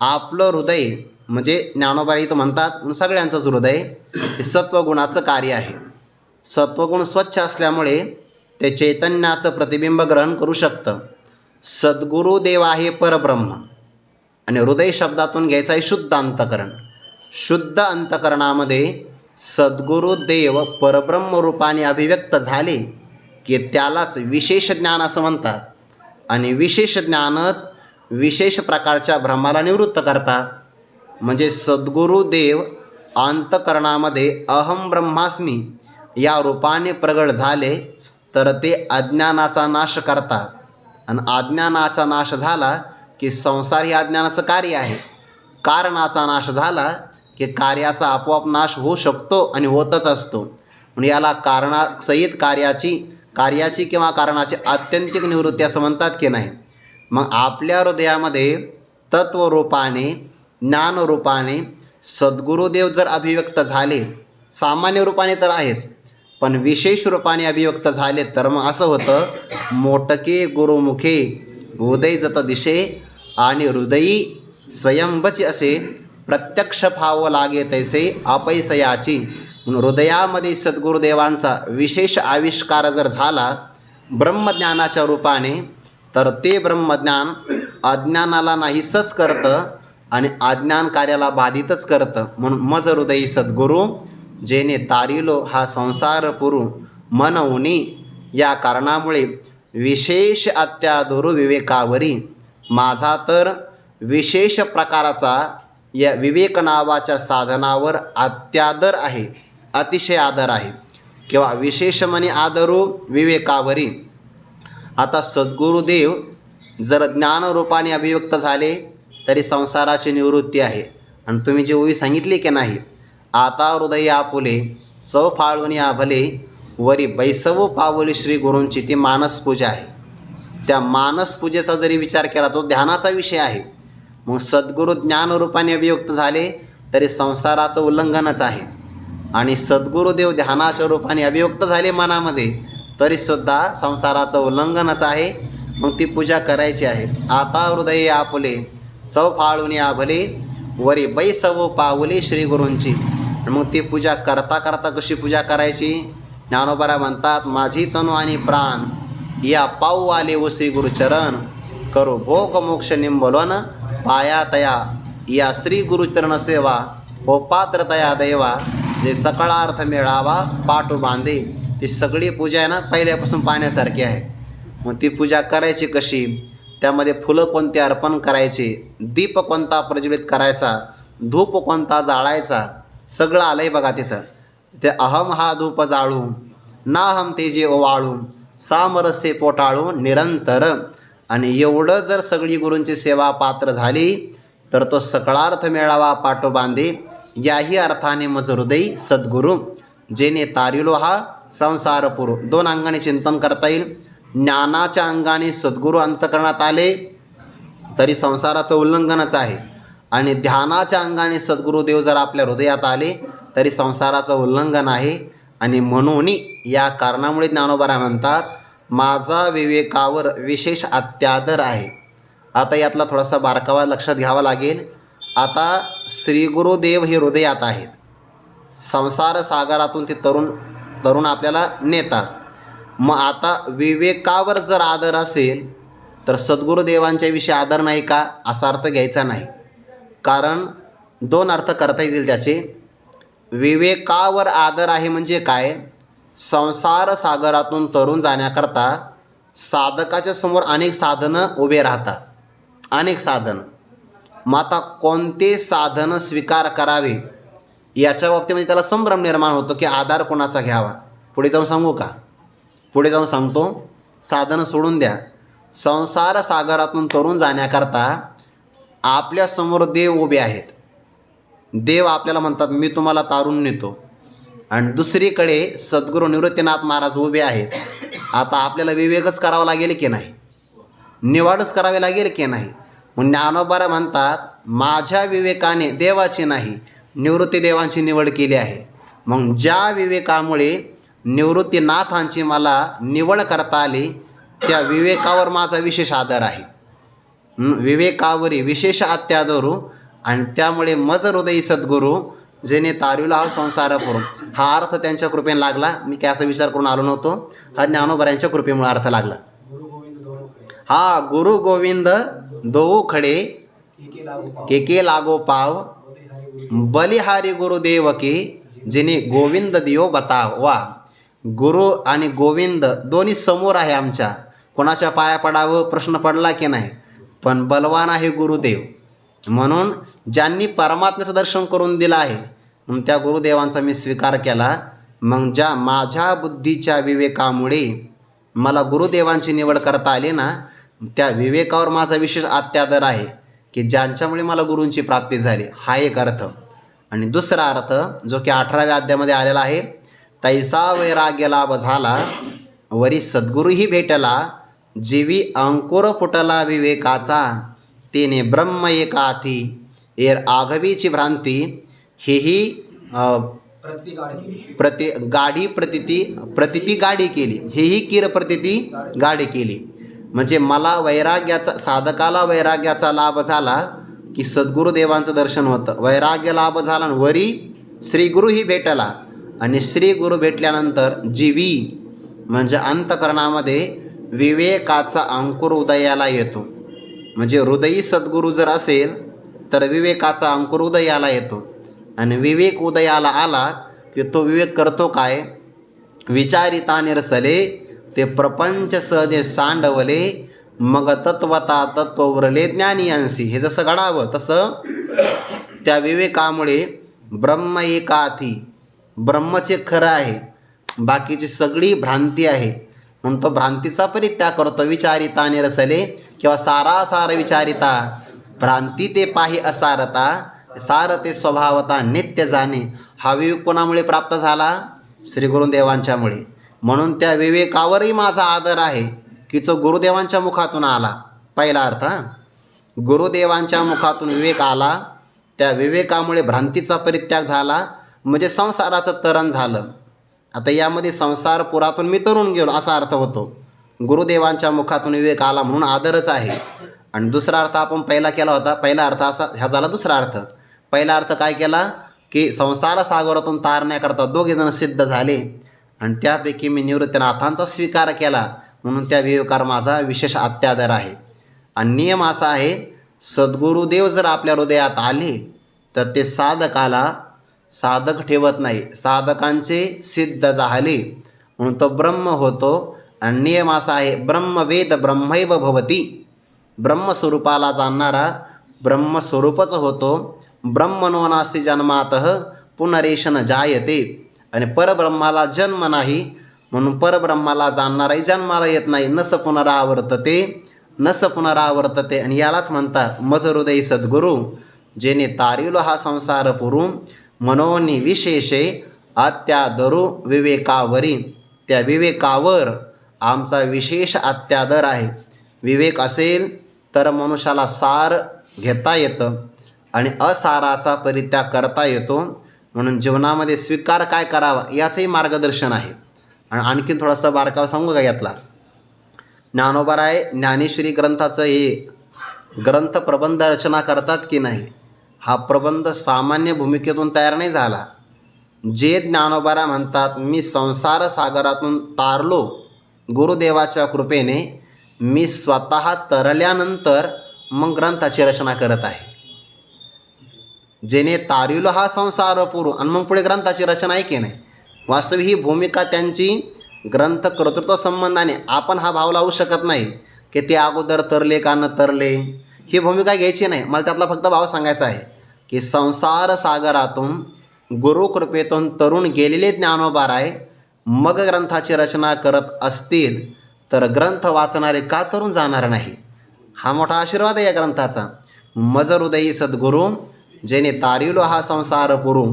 आपलं हृदय म्हणजे ज्ञानोबा इथं म्हणतात सगळ्यांचंच हृदय हे सत्वगुणाचं कार्य आहे. सत्वगुण स्वच्छ असल्यामुळे ते चैतन्याचं प्रतिबिंब ग्रहण करू शकतं. सद्गुरुदेव आहे परब्रह्म आणि हृदय शब्दातून घ्यायचं आहे शुद्ध अंतःकरण. शुद्ध अंतःकरणामध्ये सद्गुरुदेव परब्रह्म रूपाने अभिव्यक्त झाले की त्यालाच विशेष ज्ञान असं म्हणतात. आणि विशेष ज्ञानच विशेष प्रकारच्या भ्रमाला निवृत्त करतात. म्हणजे सद्गुरुदेव अंतःकरणामध्ये अहम ब्रह्मास्मी या रूपाने प्रगट झाले तर ते अज्ञानाचा नाश करतात आणि अज्ञानाचा नाश झाला की संसार हे अज्ञानाचं कार्य आहे. कारणाचा नाश झाला की कार्याचा आपोआप नाश होऊ शकतो आणि होतच असतो. म्हणून याला कारणासहित कार्याची किंवा कारणाची आत्यंतिक निवृत्ती असं म्हणतात की नाही. मग आपल्या हृदयामध्ये तत्वरूपाने ज्ञानरूपाने सद्गुरुदेव जर अभिव्यक्त झाले, सामान्य रूपाने तर आहेच, पण विशेष रूपाने अभिव्यक्त झाले तर मग असं होतं, मोटके गुरुमुखे उदय जत दिशे आणि हृदयी स्वयंभची असे प्रत्यक्ष भाव लागे तैसे अपैसयाची. म्हणून हृदयामध्ये सद्गुरुदेवांचा विशेष आविष्कार जर झाला ब्रह्मज्ञानाच्या रूपाने, तर ते ब्रह्मज्ञान अज्ञानाला नाहीसच करतं आणि अज्ञान कार्याला बाधितच करतं. म्हणून मज हृदयी सद्गुरू जेने तारिलो हा संसार पुरू मनवनी. या कारणामुळे विशेष अत्यादुर विवेकावरी माझा तर विशेष प्रकाराचा या विवेक नावाच्या साधनावर अत्यादर आहे, अतिशय आदर आहे, किंवा विशेष म्हणे आदरू विवेकावरी. आता सद्गुरुदेव जर ज्ञानरूपाने अभिव्यक्त झाले तरी संसाराची निवृत्ती आहे. आणि तुम्ही जी ओवी सांगितली की नाही, आता हृदय आपुले चौफाळून आभले वरी बैसव पावली श्री गुरूंची, ती मानसपूजा आहे. त्या मानसपूजेचा जरी विचार केला तो ध्यानाचा विषय आहे. मग सद्गुरू ज्ञानरूपाने अभिव्यक्त झाले तरी संसाराचं उल्लंघनच आहे. आणि सद्गुरुदेव ध्यानाच्या रूपाने अभिव्यक्त झाले मनामध्ये तरीसुद्धा संसाराचं उल्लंघनच आहे. मग ती पूजा करायची आहे. आता हृदय आपुले चौफाळून आभले वरी बैसव पावली श्री गुरूंची. मग ती पूजा करता करता कशी पूजा करायची? ज्ञानोबा म्हणतात, माझी तनु आणि प्राण या पाऊ आले व श्री गुरुचरण करो भोग मोक्ष निंबलोन पाया तया या श्री गुरुचरण सेवा हो पात्र तया दैवा जे सकळा अर्थ मिळावा पाठू बांधे. ती सगळी पूजा आहे ना पहिल्यापासून पाहण्यासारखी आहे. मग ती पूजा करायची कशी? त्यामध्ये फुलं कोणते अर्पण करायचे, दीप कोणता प्रज्वलित करायचा, धूप कोणता जाळायचा, सगळं आलंय बघा तिथं. ते अहम हा धूप जाळू नाहम तेजे ओवाळू सामरसे पोटाळू निरंतर. आणि एवढं जर सगळी गुरूंची सेवा पात्र झाली तर तो सकळार्थ मिळावा पाठो बांधे. याही अर्थाने मज हृदय सद्गुरू जेने तारिलो हा संसार पुरू. दोन अंगाने चिंतन करता येईल. ज्ञानाच्या अंगाने सद्गुरू अंतकरणात आले तरी संसाराचं उल्लंघनच आहे, आणि ध्यानाच्या अंगाने सद्गुरुदेव जर आपल्या हृदयात आले तरी संसाराचं उल्लंघन आहे. आणि म्हणून या कारणामुळे ज्ञानोबा म्हणतात, माझा विवेकावर विशेष अत्यादर आहे. आता यातला थोडासा बारकावा लक्षात घ्यावा लागेल. आता श्री गुरुदेव हे हृदयात आहेत. संसार सागरातून ते तरुण आपल्याला नेतात. मग आता विवेकावर जर आदर असेल तर सद्गुरुदेवांच्या विषयी आदर नाही का, असा अर्थ घ्यायचा नाही. कारण दोन अर्थ करता येतील त्याचे. विवेकावर आदर आहे म्हणजे काय? संसार सागरातून तरुण जाण्याकरता साधकाच्या समोर अनेक साधनं उभे राहतात, अनेक साधनं. मग आता कोणते साधनं स्वीकार करावे याच्या बाबतीमध्ये त्याला संभ्रम निर्माण होतो की आधार कोणाचा घ्यावा. पुढे जाऊन सांगू का? पुढे जाऊन सांगतो. साधनं सोडून द्या. संसार सागरातून तरुण जाण्याकरता आपल्यासमोर देव उभे आहेत. देव आपल्याला म्हणतात, मी तुम्हाला तारून नेतो. आणि दुसरीकडे सद्गुरू निवृत्तीनाथ महाराज उभे आहेत. आता आपल्याला विवेकच करावा लागेल की नाही, निवडच करावी लागेल की नाही. मग ज्ञानोबा म्हणतात, माझ्या विवेकाने देवाची नाही निवृत्ती देवांची निवड केली आहे. मग ज्या विवेकामुळे निवृत्तीनाथांची मला निवड करता आली त्या विवेकावर माझा विशेष आदर आहे. विवेकावरी विशेष अत्यादरू. आणि त्यामुळे मज हृदयी सद्गुरू जेने तारिलो हा संसार पुरू. हा अर्थ त्यांच्या कृपेने लागला. मी काय असा विचार करून आलो नव्हतो. हा ज्ञानोबा यांच्या कृपेमुळे अर्थ लागला. हा गुरु गोविंद दोऊ खडे के लागो पाव बलिहारी गुरुदेव की जिने गोविंद दियो बताव. वा, गुरु आणि गोविंद दोन्ही समोर आहे आमच्या. कोणाच्या पाया पडावं प्रश्न पडला की नाही, पण बलवान आहे गुरुदेव. म्हणून ज्यांनी परमात्म्याचं दर्शन करून दिलं आहे म्हणून त्या गुरुदेवांचा मी स्वीकार केला. मग ज्या माझ्या बुद्धीच्या विवेकामुळे मला गुरुदेवांची निवड करता आली ना, त्या विवेकावर माझा विशेष अत्यादर आहे की ज्यांच्यामुळे मला गुरूंची प्राप्ती झाली, हा एक अर्थ. आणि दुसरा अर्थ जो की 18व्या अध्यायामध्ये आलेला आहे, तैसा वैराग्य लाभ झाला वरी सद्गुरूही भेटला, जीवी अंकुर फुटला विवेकाचा, तेने ब्रह्म एकाथी एर आघवीची भ्रांती, हेही प्रतिती गाडी केली, हेही किर प्रतिती गाडी केली. म्हणजे मला वैराग्याचा, साधकाला वैराग्याचा लाभ झाला की सद्गुरुदेवांचं दर्शन होतं, वैराग्य लाभ झाला आणि वरी श्रीगुरूही भेटला. आणि श्रीगुरू भेटल्यानंतर जीवी म्हणजे अंतकरणामध्ये विवेकाचा अंकुर उदयाला येतो. म्हणजे हृदयी सद्गुरू जर असेल तर विवेकाचा अंकुर उदयाला येतो. आणि विवेक उदयाला आला की तो विवेक करतो काय, विचारिता निरसले ते प्रपंच सहजे सांडवले, मग तत्वता तत्व उरले ज्ञानी अंशी. हे जसं घडावं तसं त्या विवेकामुळे ब्रह्म एकाथी, ब्रह्मचे खरं आहे, बाकीची सगळी भ्रांती आहे. म्हणून तो भ्रांतीचा परित्याग करतो. विचारिता निरसले किंवा सारासार विचारिता, भ्रांती ते पाही असारता, सार ते स्वभावता नित्य जाणे. हा विवेक कोणामुळे प्राप्त झाला, श्री गुरुदेवांच्यामुळे. म्हणून त्या विवेकावरही माझा आदर आहे की जो गुरुदेवांच्या मुखातून आला. पहिला अर्थ, गुरुदेवांच्या मुखातून विवेक आला, त्या विवेकामुळे भ्रांतीचा परित्याग झाला, म्हणजे संसाराचं तरण झालं. आता यामध्ये संसार पुरातून मी तरुण गेलो असा अर्थ होतो. गुरुदेवांच्या मुखातून विवेक आला म्हणून आदरच आहे. आणि दुसरा अर्थ आपण पहिला केला होता, पहिला अर्थ असा, ह्या झाला दुसरा अर्थ. पहिला अर्थ काय केला की संसार सागरातून तारण्याकरता दोघेजण सिद्ध झाले आणि त्यापैकी मी निवृत्तीनाथांचा स्वीकार केला, म्हणून त्या विवेकावर माझा विशेष अत्यादर आहे. आणि नियम असा आहे, सद्गुरुदेव जर आपल्या हृदयात आले तर ते साधकाला साधक ठेवत नाही, साधकांचे सिद्ध झाले म्हणून तो ब्रह्म होतो. आणि नियम असा आहे, ब्रह्मवेद ब्रह्मैव भवती, ब्रह्मस्वरूपाला जाणणारा ब्रह्मस्वरूपच होतो. ब्रह्मणो नास्ति जन्मातः पुनरेशन जायते. आणि परब्रह्माला जन्म नाही म्हणून परब्रह्माला जाणणाराही जन्माला येत नाही. नस पुनरावर्तते, नस पुनरावर्तते. आणि यालाच म्हणतात मज हृदयी सद्गुरू, जेने तारिलो हा संसार पुरू, मनोनी विशेषे अत्यादरू विवेकावरी. त्या विवेकावर आमचा विशेष अत्यादर आहे. विवेक असेल तर मनुष्याला सार घेता येतं आणि असाराचा परित्याग करता येतो. म्हणून जीवनामध्ये स्वीकार काय करावा याचंही मार्गदर्शन आहे. आणि आणखीन थोडासा बारकावा सांगू का यातला, ज्ञानोबाराय ज्ञानेश्वरी ग्रंथाचं हे ग्रंथ प्रबंध रचना करतात की नाही, हा प्रबंध सामान्य भूमिकेतून तयार नाही झाला. जे ज्ञानोबाराय म्हणतात, मी संसार सागरातून तारलो गुरुदेवाच्या कृपेने, मी स्वतः तरल्यानंतर मग ग्रंथाची रचना करत आहे. जेने तारिलो हा संसार पुरू, आणि मग पुढे ग्रंथाची रचना आहे की नाही. वास्तविक ही भूमिका त्यांची ग्रंथ कर्तृत्व संबंधाने, आपण हा भाव लावू शकत नाही की ते अगोदर तरले का न तरले, ही भूमिका घ्यायची नाही. मला त्यातला फक्त भाव सांगायचा आहे की संसार सागरातून गुरुकृपेतून तरुण गेलेले ज्ञानोबाराय मग ग्रंथाची रचना करत असतील तर ग्रंथ वाचणारे का तरुण जाणार नाही. हा मोठा आशीर्वाद आहे या ग्रंथाचा. मज हृदयी सद्गुरू, जेने तारिलो हा संसार पुरू,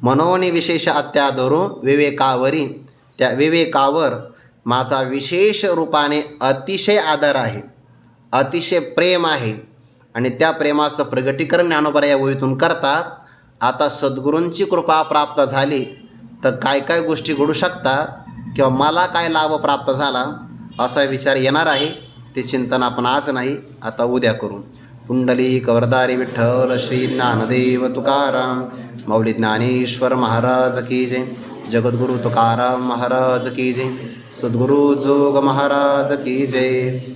मनोनी विशेष अत्यादरू विवेकावरी. त्या विवेकावर माझा विशेष रूपाने अतिशय आदर आहे, अतिशय प्रेम आहे. आणि त्या प्रेमाचं प्रगटीकरण ज्ञानोबा या ओळीतून करतात. आता सद्गुरूंची कृपा प्राप्त झाली तर काय काय गोष्टी घडू शकतात किंवा मला काय लाभ प्राप्त झाला असा विचार येणार आहे. ते चिंतन आपण आज नाही, आता उद्या करू. पुंडलिक वरदारी विठ्ठल श्री ज्ञानदेव तुकाराम माऊली ज्ञानेश्वर महाराज की जय. जगद्गुरु तुकाराम महाराज की जय. सद्गुरु जोग महाराज की जय.